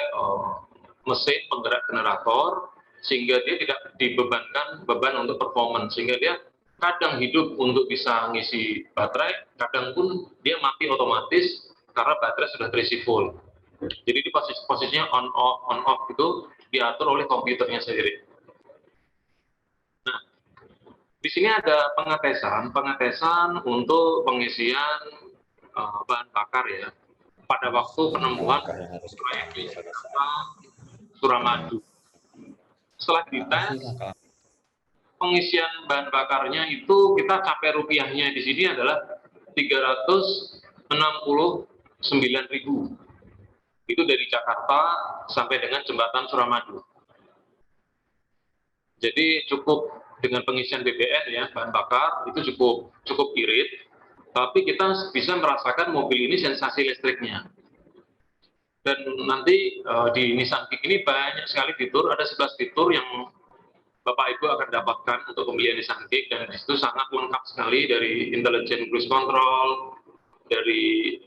mesin penggerak generator, sehingga dia tidak dibebankan beban untuk performance, sehingga dia kadang hidup untuk bisa ngisi baterai, kadang pun dia mati otomatis karena baterai sudah terisi full. Jadi di posisinya on off itu diatur oleh komputernya sendiri. Nah, di sini ada pengetesan untuk pengisian bahan bakar ya pada waktu penemuan proyek di Suramadu. Setelah dites, pengisian bahan bakarnya itu kita capai rupiahnya di sini adalah 369.000. Itu dari Jakarta sampai dengan jembatan Suramadu. Jadi cukup dengan pengisian BBM ya, bahan bakar itu cukup irit. Tapi kita bisa merasakan mobil ini sensasi listriknya. Dan nanti di Nissan Kick ini banyak sekali fitur, ada 11 fitur yang Bapak Ibu akan dapatkan untuk pembelian Nissan Kick, dan di situ sangat lengkap sekali, dari intelligent cruise control, dari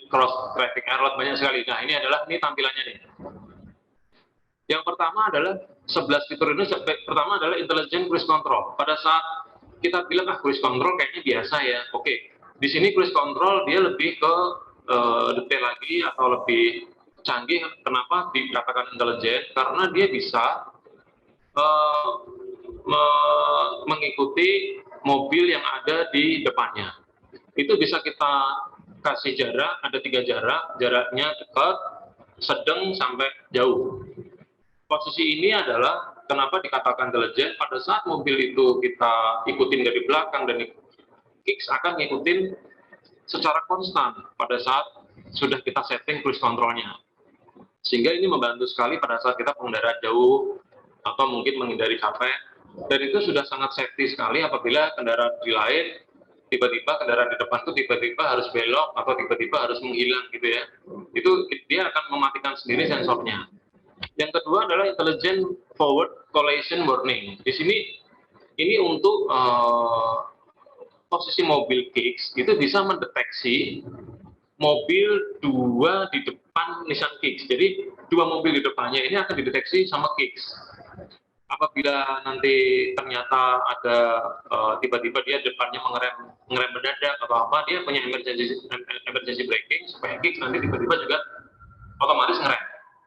cross traffic alert, banyak sekali. Nah, ini tampilannya nih. Yang pertama adalah 11 fitur ini. Pertama adalah intelligent cruise control. Pada saat kita bilang cruise control kayaknya biasa ya. Oke, di sini cruise control dia lebih ke detail lagi atau lebih canggih. Kenapa dikatakan intelligent? Karena dia bisa mengikuti mobil yang ada di depannya. Itu bisa kita kasih jarak, ada 3 jaraknya dekat, sedang, sampai jauh. Posisi ini adalah kenapa dikatakan intelligent. Pada saat mobil itu kita ikutin dari belakang, dan Kicks akan ngikutin secara konstan pada saat sudah kita setting cruise controlnya. Sehingga ini membantu sekali pada saat kita pengendara jauh atau mungkin menghindari capek. Dan itu sudah sangat safety sekali apabila kendaraan di lain, tiba-tiba kendaraan di depan itu tiba-tiba harus belok atau tiba-tiba harus menghilang gitu ya. Itu dia akan mematikan sendiri sensornya. Yang kedua adalah intelligent forward collision warning. Di sini ini untuk posisi mobil Kicks itu bisa mendeteksi mobil 2 di depan Nissan Kicks. Jadi 2 mobil di depannya ini akan dideteksi sama Kicks. apabila nanti ternyata ada tiba-tiba dia depannya ngerem mendadak atau apa, dia punya emergency braking supaya kick nanti tiba-tiba juga otomatis ngerem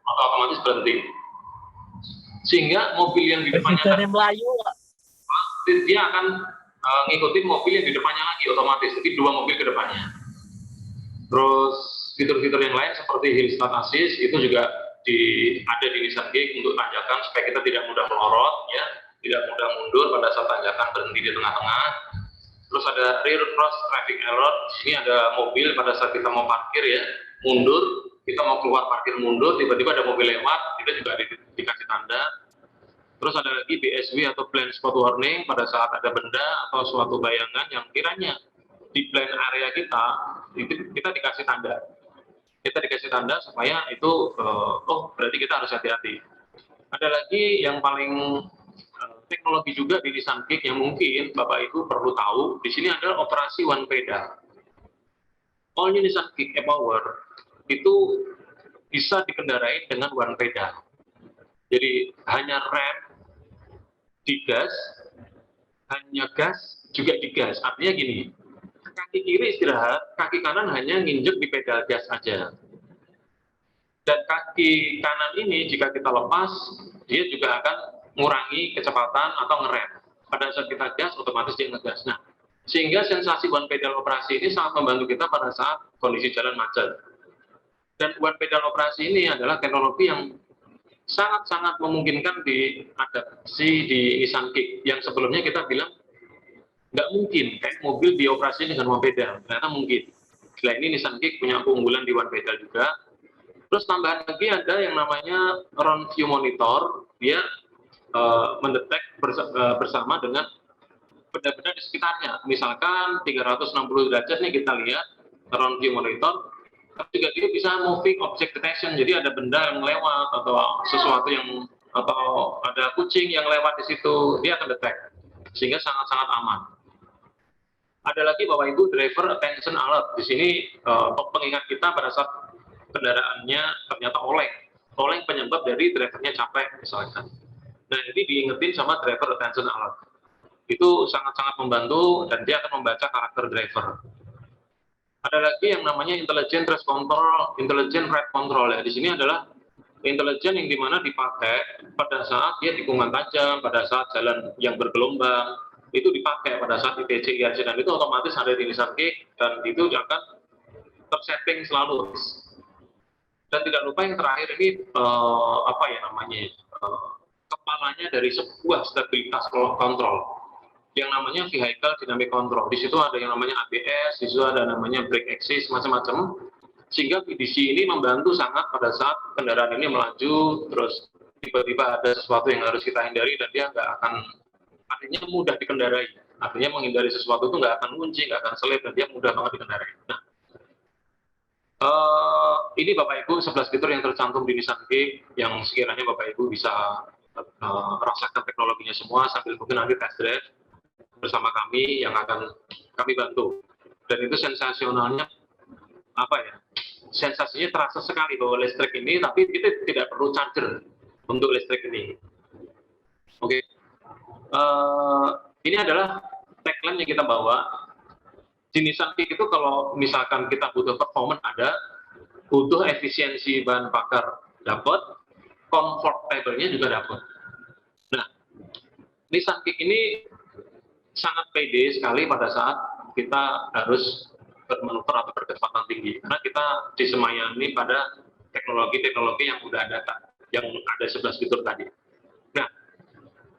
atau otomatis berhenti. Sehingga mobil yang di depannya dia akan ngikutin mobil yang di depannya lagi otomatis, jadi 2 mobil ke depannya. Terus fitur-fitur yang lain seperti hill start assist itu juga ada di Nissan Kick untuk tanjakan supaya kita tidak mudah melorot, ya, tidak mudah mundur pada saat tanjakan, berhenti di tengah-tengah. Terus ada rear cross traffic alert, ini ada mobil pada saat kita mau parkir ya, mundur, kita mau keluar parkir mundur, tiba-tiba ada mobil lewat, kita juga dikasih tanda. Terus ada lagi BSW atau blind spot warning pada saat ada benda atau suatu bayangan yang kiranya di blind area kita, kita dikasih tanda. Kita dikasih tanda supaya itu, oh berarti kita harus hati-hati. Ada lagi yang paling teknologi juga di Nissan Kick yang mungkin Bapak Ibu perlu tahu, di sini adalah operasi one pedal. All new Nissan Kick e-Power itu bisa dikendarai dengan one pedal. Jadi hanya rem, digas, hanya gas, juga digas. Artinya gini, kaki kiri istirahat, kaki kanan hanya nginjek di pedal gas aja. Dan kaki kanan ini jika kita lepas, dia juga akan mengurangi kecepatan atau ngerem. Pada saat kita gas, otomatis dia ngegas. Nah, sehingga sensasi one pedal operasi ini sangat membantu kita pada saat kondisi jalan macet. Dan one pedal operasi ini adalah teknologi yang sangat-sangat memungkinkan diadaptasi di Nissan Kick. Yang sebelumnya kita bilang, nggak mungkin kayak mobil dioperasi dengan one pedal, ternyata mungkin. Setelah ini Nissan Kick punya keunggulan di one pedal juga. Terus tambahan lagi ada yang namanya round view monitor, dia mendetek bersama dengan benda-benda di sekitarnya. Misalkan 360 derajat nih kita lihat round view monitor, tapi juga dia bisa moving object detection. Jadi ada benda yang lewat atau sesuatu yang atau ada kucing yang lewat di situ, dia akan detect. Sehingga sangat-sangat aman. Ada lagi Bapak Ibu driver attention alert. Di sini pengingat kita pada saat kendaraannya ternyata oleng penyebab dari drivernya capek misalkan. Nah, jadi diingetin sama driver attention alert. Itu sangat-sangat membantu dan dia akan membaca karakter driver. Ada lagi yang namanya intelligent race control, intelligent ride control ya. Di sini adalah intelijen yang dimana dipakai pada saat dia tikungan tajam, pada saat jalan yang bergelombang, itu dipakai pada saat ITC, IRC, dan itu otomatis ada di Nissan Kick, dan itu akan tersetting selalu. Dan tidak lupa yang terakhir ini, kepalanya dari sebuah stabilitas control, yang namanya vehicle dynamic control. Di situ ada yang namanya ABS, di situ ada namanya brake assist, macam-macam. Sehingga VDC ini membantu sangat pada saat kendaraan ini melaju, terus tiba-tiba ada sesuatu yang harus kita hindari dan dia nggak akan, artinya mudah dikendarai. Artinya menghindari sesuatu itu nggak akan kunci, nggak akan selip, dan dia mudah banget dikendarai. Nah, ini Bapak Ibu 11 fitur yang tercantum di Nissan Kick yang sekiranya Bapak Ibu bisa rasakan teknologinya semua sambil mungkin nanti test drive bersama kami yang akan kami bantu. Dan itu sensasionalnya sensasinya terasa sekali bahwa listrik ini, tapi kita tidak perlu charger untuk listrik ini. Oke. Ini adalah tagline yang kita bawa. Di Nissan Kick itu kalau misalkan kita butuh performance ada, butuh efisiensi bahan bakar dapat, comfortable-nya juga dapat. Nah, Nissan Kick ini sangat pede sekali pada saat kita harus bermanuver atau berkecepatan tinggi, karena kita disemayani pada teknologi-teknologi yang udah ada, yang ada 11 fitur tadi. Nah,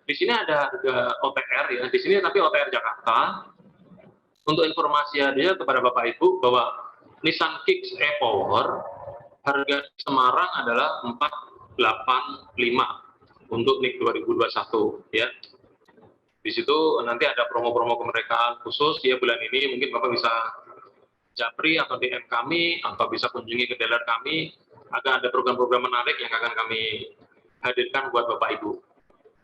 di sini ada harga OTR ya, di sini tapi OTR Jakarta. Untuk informasi aja kepada Bapak Ibu bahwa Nissan Kick e-Power harga Semarang adalah 485 untuk NIK 2021 ya. Di situ nanti ada promo-promo kemerdekaan khusus ya bulan ini, mungkin Bapak bisa japri atau DM kami atau bisa kunjungi ke dealer kami, akan ada program-program menarik yang akan kami hadirkan buat Bapak Ibu.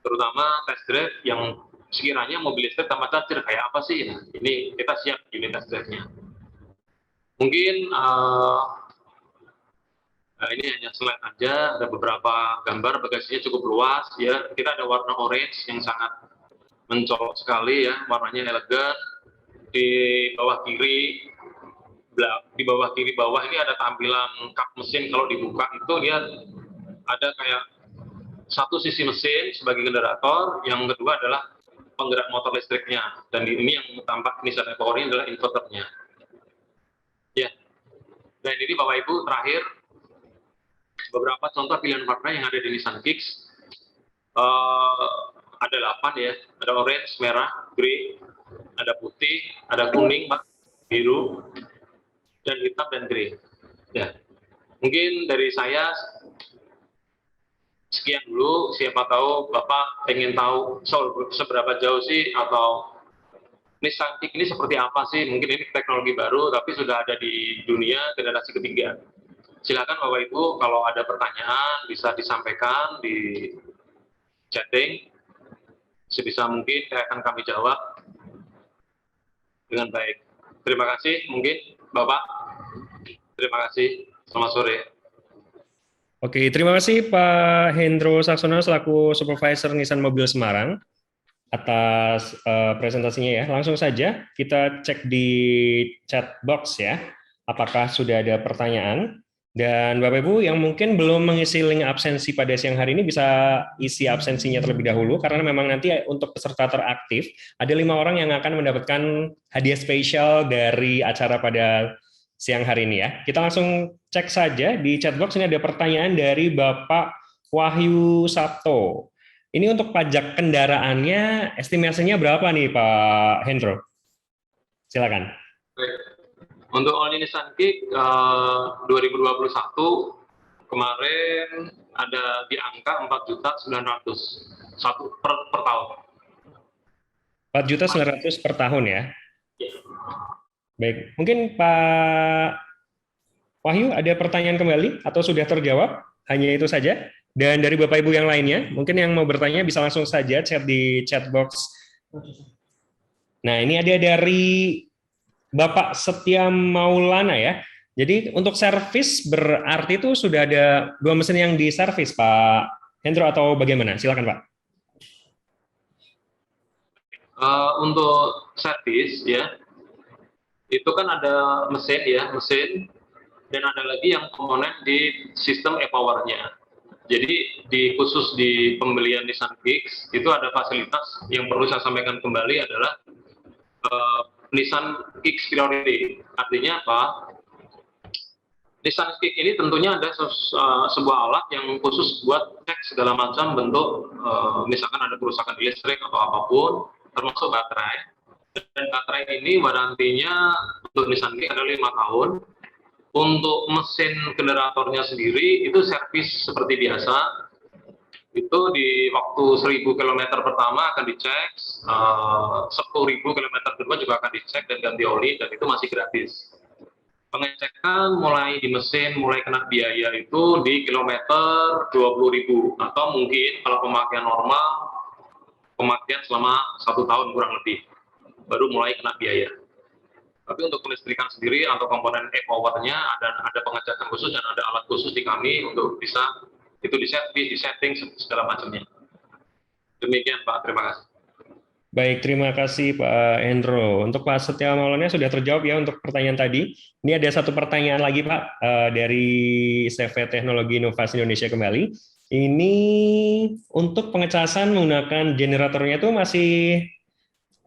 Terutama test drive yang sekiranya mobil listrik tanpa charger kayak apa sih? Nah, ini kita siap unit test drive-nya. Mungkin Nah, ini hanya slide aja, ada beberapa gambar, bagasinya cukup luas ya. Kita ada warna orange yang sangat mencolok sekali ya, warnanya elegan. Di bawah kiri bawah ini ada tampilan kap mesin. Kalau dibuka itu dia ada kayak satu sisi mesin sebagai generator, yang kedua adalah penggerak motor listriknya, dan ini yang tampak Nissan e-Power ini adalah inverternya. Ya, dan ini Bapak Ibu terakhir beberapa contoh pilihan warna yang ada di Nissan Kicks. Ada 8 ya, ada orange, merah, grey, ada putih, ada kuning, biru, dan hitam dan grey. Ya, mungkin dari saya sekian dulu. Siapa tahu Bapak pengen tahu seberapa jauh sih atau Nissan Kicks ini seperti apa sih? Mungkin ini teknologi baru tapi sudah ada di dunia generasi ketiga. Silakan Bapak Ibu, kalau ada pertanyaan bisa disampaikan di chatting. Sebisa mungkin akan kami jawab dengan baik. Terima kasih mungkin Bapak. Terima kasih. Selamat sore. Oke, terima kasih Pak Hendro Saksono selaku Supervisor Nissan Mobil Semarang atas presentasinya ya. Langsung saja kita cek di chat box ya, apakah sudah ada pertanyaan. Dan Bapak Ibu yang mungkin belum mengisi link absensi pada siang hari ini bisa isi absensinya terlebih dahulu, karena memang nanti untuk peserta teraktif ada 5 orang yang akan mendapatkan hadiah spesial dari acara pada siang hari ini ya. Kita langsung cek saja di chat box. Ini ada pertanyaan dari Bapak Wahyu Sabto. Ini untuk pajak kendaraannya estimasinya berapa nih Pak Hendro? Silakan. Untuk All Nissan Kicks 2021 kemarin ada di angka 4.900.000 per tahun. 4.900.000 per tahun ya. Baik, mungkin Pak Wahyu ada pertanyaan kembali atau sudah terjawab? Hanya itu saja. Dan dari Bapak Ibu yang lainnya, mungkin yang mau bertanya bisa langsung saja chat di chat box. Nah, ini ada dari Bapak Setia Maulana ya. Jadi untuk servis berarti itu sudah ada 2 mesin yang diservis Pak Hendro atau bagaimana? Silakan Pak. Untuk servis ya, itu kan ada mesin ya, mesin, dan ada lagi yang komponen di sistem e-powernya. Jadi khusus di pembelian Nissan Kicks itu ada fasilitas yang perlu saya sampaikan kembali adalah Nissan Kicks Priority. Artinya apa? Nissan Kicks ini tentunya ada sebuah alat yang khusus buat cek segala macam bentuk, misalkan ada kerusakan listrik atau apapun, termasuk baterai. Dan baterai ini warantinya untuk Nissan Kicks ada 5 tahun. Untuk mesin generatornya sendiri itu servis seperti biasa. Itu di waktu 1.000 km pertama akan dicek, 10.000 km kedua juga akan dicek dan ganti oli, dan itu masih gratis. Pengecekan mulai di mesin, mulai kena biaya itu di kilometer 20.000, atau mungkin kalau pemakaian normal, pemakaian selama 1 tahun kurang lebih, baru mulai kena biaya. Tapi untuk kelistrikan sendiri atau komponen e-powernya ada pengecekan khusus dan ada alat khusus di kami untuk bisa itu disetting segala macamnya. Demikian Pak, terima kasih. Baik, terima kasih Pak Hendro. Untuk Pak Setia Maulana sudah terjawab ya untuk pertanyaan tadi. Ini ada satu pertanyaan lagi Pak dari CV Teknologi Inovasi Indonesia kembali. Ini untuk pengecasan menggunakan generatornya itu masih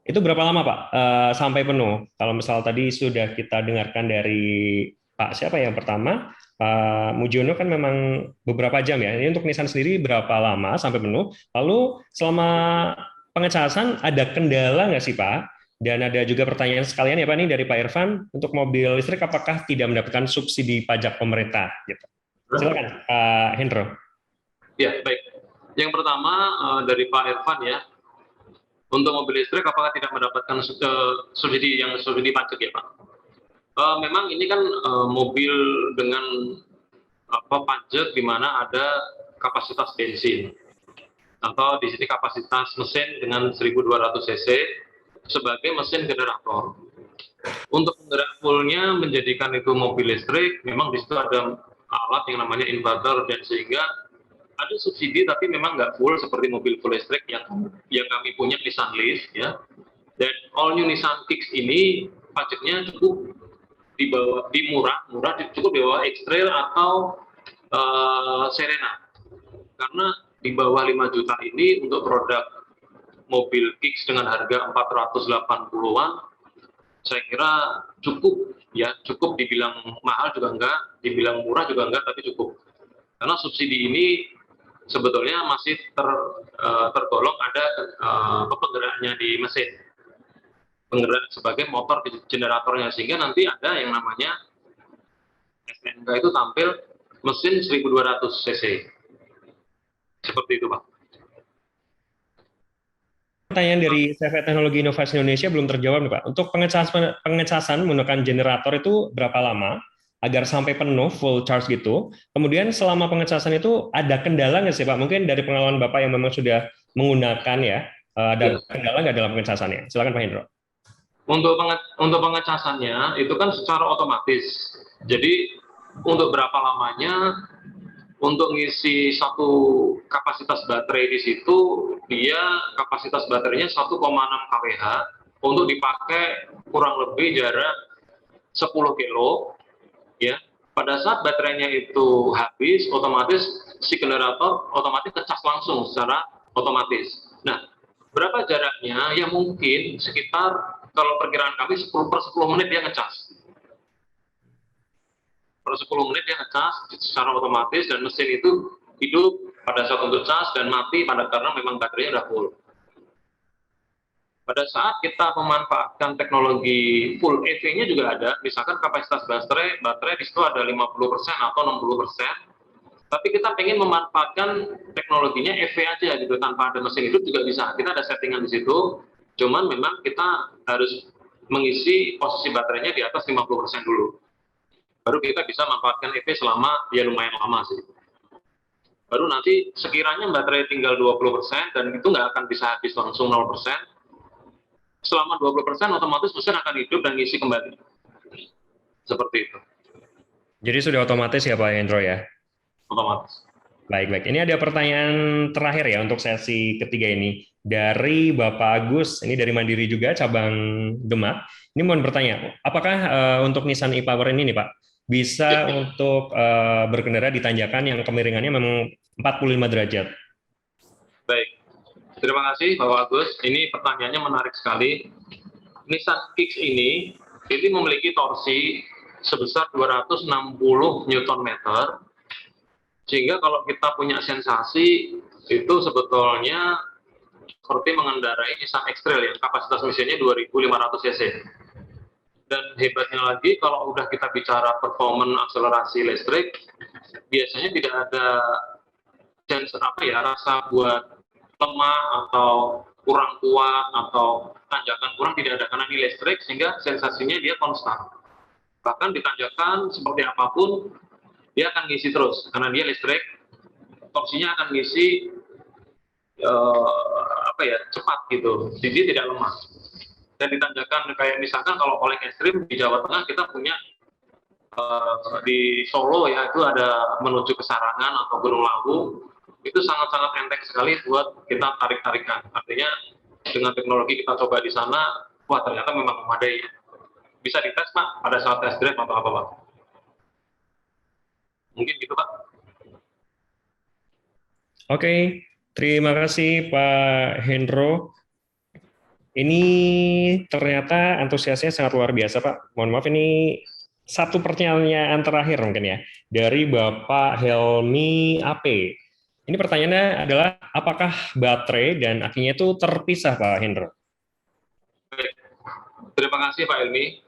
itu berapa lama Pak sampai penuh? Kalau misal tadi sudah kita dengarkan dari Pak siapa yang pertama, Pak Mujono kan memang beberapa jam ya. Ini untuk Nissan sendiri berapa lama sampai penuh? Lalu selama pengecasan ada kendala nggak sih Pak? Dan ada juga pertanyaan sekalian ya Pak ini dari Pak Irfan, untuk mobil listrik apakah tidak mendapatkan subsidi pajak pemerintah? Gitu. Silakan Pak Hendro. Ya baik. Yang pertama dari Pak Irfan ya. Untuk mobil listrik apakah tidak mendapatkan subsidi pajak ya Pak? Memang ini kan mobil dengan pajak di mana ada kapasitas bensin atau di sini kapasitas mesin dengan 1.200 cc sebagai mesin generator. Untuk penggerak fullnya menjadikan itu mobil listrik, memang di situ ada alat yang namanya inverter, dan sehingga ada subsidi tapi memang nggak full seperti mobil full listrik yang kami punya Nissan Leaf ya. Dan all new Nissan Kicks ini pajaknya cukup cukup di bawah X-Trail atau Serena. Karena di bawah 5 juta ini untuk produk mobil Kicks dengan harga 480-an, saya kira cukup ya, cukup dibilang mahal juga enggak, dibilang murah juga enggak, tapi cukup. Karena subsidi ini sebetulnya masih tergolong ada penggeraknya di mesin, penggerak sebagai motor generatornya, sehingga nanti ada yang namanya STNK itu tampil mesin 1200 cc. Seperti itu, Pak. Pertanyaan dari CV Teknologi Inovasi Indonesia belum terjawab nih Pak. Untuk pengecasan menggunakan generator itu berapa lama agar sampai penuh full charge gitu? Kemudian selama pengecasan itu ada kendala nggak sih Pak? Mungkin dari pengalaman Bapak yang memang sudah menggunakan ya, ada kendala nggak dalam pengecasannya? Silakan Pak Hendro. Untuk pengecasannya itu kan secara otomatis. Jadi untuk berapa lamanya, untuk ngisi satu kapasitas baterai di situ, dia kapasitas baterainya 1,6 kWh untuk dipakai kurang lebih jarak 10 kilo. Ya, pada saat baterainya itu habis, otomatis si generator otomatis ngecas langsung secara otomatis. Nah, berapa jaraknya? Ya mungkin sekitar, kalau perkiraan kami 10/10 menit dia ngecas. Per 10 menit dia ngecas secara otomatis, dan mesin itu hidup pada saat untuk cas dan mati karena memang baterainya udah full. Pada saat kita memanfaatkan teknologi full EV-nya juga ada, misalkan kapasitas baterai di situ ada 50% atau 60%, tapi kita pengen memanfaatkan teknologinya EV aja gitu, tanpa ada mesin hidup juga bisa. Kita ada settingan di situ, cuman memang kita harus mengisi posisi baterainya di atas 50% dulu. Baru kita bisa manfaatkan EV selama ya lumayan lama sih. Baru nanti sekiranya baterai tinggal 20% dan itu nggak akan bisa habis langsung 0%, selama 20% otomatis mesin akan hidup dan ngisi kembali. Seperti itu. Jadi sudah otomatis ya Pak Hendro ya? Otomatis. Baik. Ini ada pertanyaan terakhir ya untuk sesi ketiga ini. Dari Bapak Agus, ini dari Mandiri juga, cabang Demak. Ini mohon bertanya, apakah untuk Nissan e-Power ini nih Pak, bisa untuk berkendara di tanjakan yang kemiringannya memang 45 derajat? Baik. Terima kasih Bapak Agus. Ini pertanyaannya menarik sekali. Nissan Kicks ini memiliki torsi sebesar 260 Nm, sehingga kalau kita punya sensasi itu sebetulnya seperti mengendarai Nissan X-Trail yang kapasitas mesinnya 2.500 cc. Dan hebatnya lagi, kalau udah kita bicara performance akselerasi listrik, biasanya tidak ada rasa buat lemah atau kurang kuat atau tanjakan kurang, tidak ada, karena ini listrik sehingga sensasinya dia konstan. Bahkan di tanjakan seperti apapun dia akan ngisi terus karena dia listrik, torsinya akan ngisi cepat gitu, jadi tidak lemah. Dan di tanjakan kayak misalkan kalau paling ekstrim di Jawa Tengah kita punya di Solo ya, itu ada menuju ke Sarangan atau Gunung Lawu, itu sangat-sangat enteng sekali buat kita tarik-tarikan. Artinya dengan teknologi kita coba di sana, wah ternyata memang memadai. Bisa dites Pak pada saat test drive atau apa Pak? Mungkin gitu Pak. Oke, terima kasih Pak Hendro. Ini ternyata antusiasnya sangat luar biasa Pak. Mohon maaf, ini satu pertanyaan terakhir mungkin ya, dari Bapak Helmi AP. Ini pertanyaannya adalah, apakah baterai dan akinya itu terpisah, Pak Hendro? Baik. Terima kasih Pak Helmi.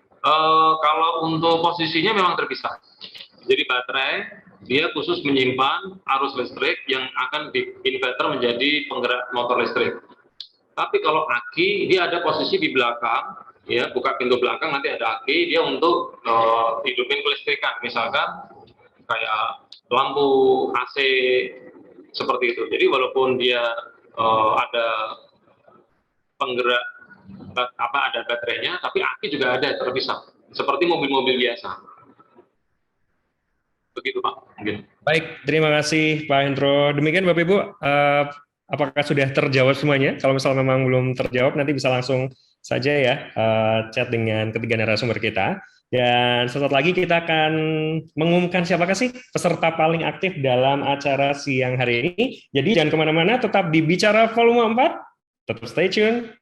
Kalau untuk posisinya memang terpisah. Jadi baterai, dia khusus menyimpan arus listrik yang akan diinverter menjadi penggerak motor listrik. Tapi kalau aki, dia ada posisi di belakang, ya, buka pintu belakang, nanti ada aki, dia untuk hidupin kelistrikan, misalkan kayak lampu AC, seperti itu. Jadi walaupun dia ada penggerak ada baterainya, tapi aki juga ada terpisah, seperti mobil-mobil biasa. Begitu Pak, mungkin. Baik, terima kasih Pak Hendro. Demikian Bapak Ibu, apakah sudah terjawab semuanya? Kalau misalnya memang belum terjawab, nanti bisa langsung saja ya chat dengan ketiga narasumber kita. Dan sesaat lagi kita akan mengumumkan siapakah sih peserta paling aktif dalam acara siang hari ini. Jadi jangan kemana-mana, tetap di Bicara Volume 4. Tetap stay tune.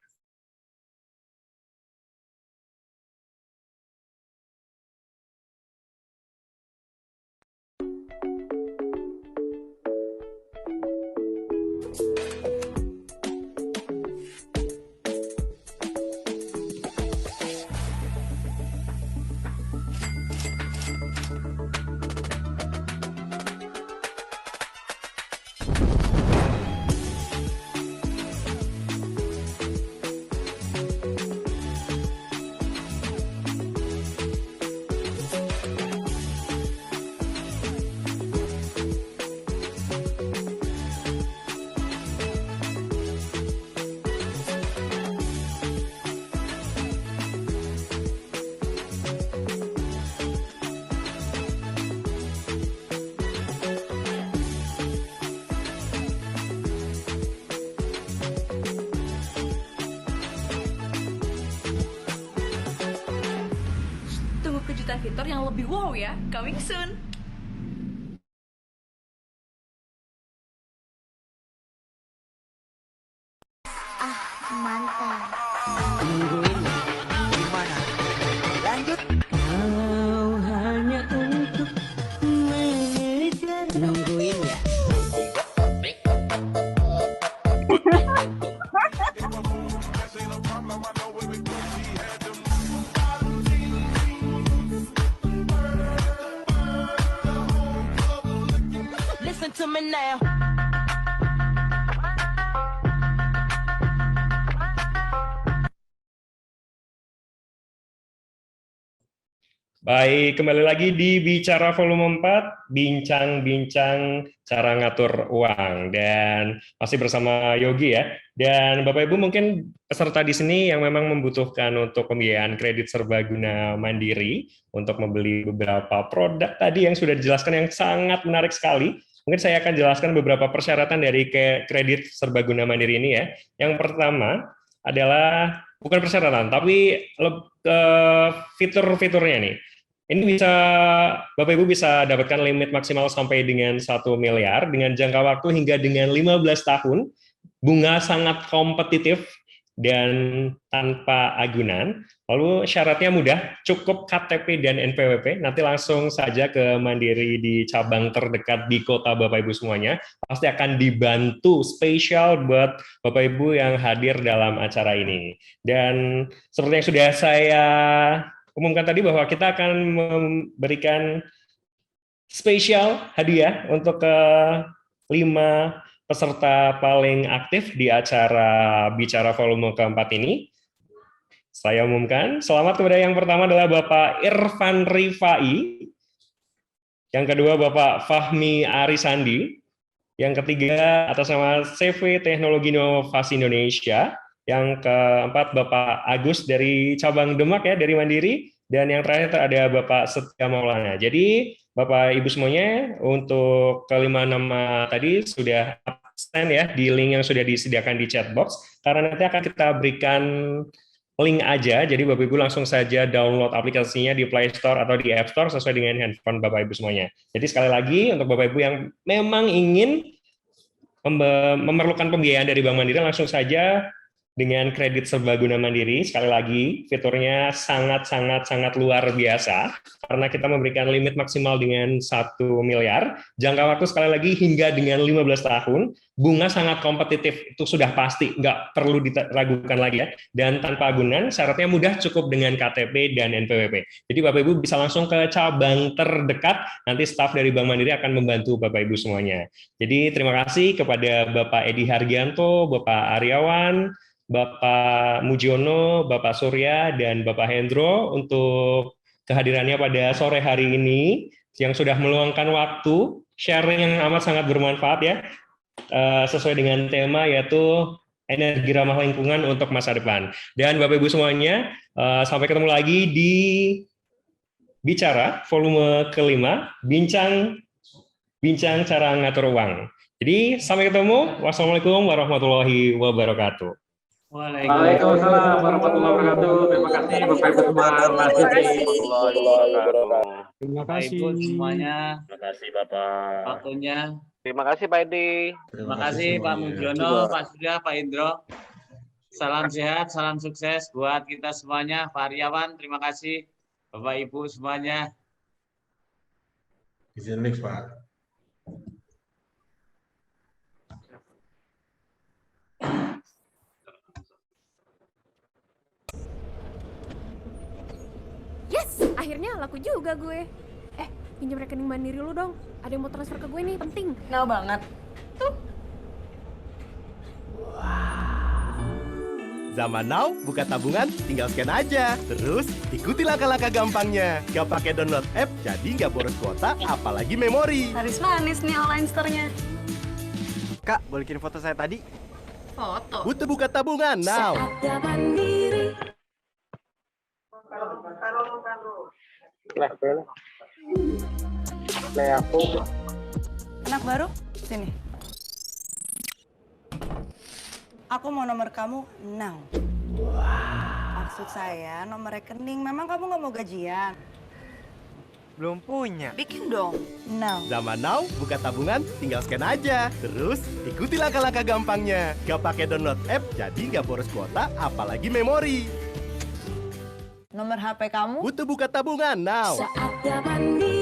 Tunggu kejutan fitur yang lebih wow ya, coming soon. Mantap. Nungguin gimana? Lanjut. Kalau hanya untuk mengejar. Nungguin ya. Listen to me now. Baik, kembali lagi di Bicara Volume 4, bincang-bincang cara ngatur uang. Dan masih bersama Yogi ya. Dan Bapak Ibu mungkin peserta di sini yang memang membutuhkan untuk pembiayaan kredit serbaguna mandiri untuk membeli beberapa produk tadi yang sudah dijelaskan yang sangat menarik sekali. Mungkin saya akan jelaskan beberapa persyaratan dari kredit serbaguna mandiri ini ya. Yang pertama adalah bukan persyaratan, tapi fitur-fiturnya nih. Ini bisa Bapak Ibu bisa dapatkan limit maksimal sampai dengan 1 miliar dengan jangka waktu hingga dengan 15 tahun, bunga sangat kompetitif dan tanpa agunan. Lalu syaratnya mudah, cukup KTP dan NPWP. Nanti langsung saja ke Mandiri di cabang terdekat di kota Bapak Ibu semuanya. Pasti akan dibantu spesial buat Bapak Ibu yang hadir dalam acara ini. Dan seperti yang sudah saya umumkan tadi bahwa kita akan memberikan spesial hadiah untuk ke 5 peserta paling aktif di acara Bicara Volume keempat ini. Saya umumkan, selamat kepada yang pertama adalah Bapak Irfan Rifai, yang kedua Bapak Fahmi Arisandi, yang ketiga atas nama CV Teknologi Inovasi Indonesia, yang keempat Bapak Agus dari cabang Demak ya, dari Mandiri, dan yang terakhir ada Bapak Setia Maulana. Jadi Bapak Ibu semuanya untuk kelima nama tadi sudah absen ya di link yang sudah disediakan di chat box, karena nanti akan kita berikan link aja, jadi Bapak Ibu langsung saja download aplikasinya di Play Store atau di App Store sesuai dengan handphone Bapak Ibu semuanya. Jadi sekali lagi untuk Bapak Ibu yang memang ingin memerlukan pembiayaan dari Bank Mandiri, langsung saja dengan kredit serbaguna mandiri. Sekali lagi fiturnya sangat luar biasa karena kita memberikan limit maksimal dengan 1 miliar, jangka waktu sekali lagi hingga dengan 15 tahun, bunga sangat kompetitif, itu sudah pasti, nggak perlu diragukan lagi ya, dan tanpa agunan, syaratnya mudah, cukup dengan KTP dan NPWP. Jadi Bapak Ibu bisa langsung ke cabang terdekat, nanti staf dari Bank Mandiri akan membantu Bapak Ibu semuanya. Jadi terima kasih kepada Bapak Edi Hargianto, Bapak Aryawan, Bapak Mujiono, Bapak Surya, dan Bapak Hendro untuk kehadirannya pada sore hari ini, yang sudah meluangkan waktu, sharing yang amat sangat bermanfaat ya, sesuai dengan tema yaitu energi ramah lingkungan untuk masa depan. Dan Bapak Ibu semuanya, sampai ketemu lagi di Bicara volume kelima, bincang cara ngatur uang. Jadi sampai ketemu. Wassalamualaikum warahmatullahi wabarakatuh. Waalaikumsalam warahmatullahi wabarakatuh. Terima kasih Bapak Ibu semua. Terima kasih semuanya. Terima kasih Bapak. Waktunya. Terima kasih Pak Edi. Terima kasih Pak Mugiono, Pak Surya, Pak Indro. Salam sehat, salam sukses buat kita semuanya. Pak Aryawan, terima kasih. Bapak Ibu semuanya. Izin next, Pak. Yes, akhirnya laku juga gue. Pinjam rekening Mandiri lu dong. Ada yang mau transfer ke gue nih, penting. Kenal banget. Tuh. Zaman now, buka tabungan, tinggal scan aja. Terus, ikuti langkah-langkah gampangnya. Gak pakai download app, jadi nggak boros kuota, apalagi memori. Laris manis nih online store-nya. Kak, boleh kirim foto saya tadi? Foto? Butuh buka tabungan now. Anak baru? Sini. Aku mau nomor kamu now. Maksud saya nomor rekening. Memang kamu nggak mau gajian? Belum punya. Bikin dong now. Zaman now, buka tabungan, tinggal scan aja. Terus, ikuti langkah-langkah gampangnya. Gak pakai download app, jadi nggak boros kuota, apalagi memori. Nomor HP kamu? Butuh buka tabungan now. Saatnya mandiri.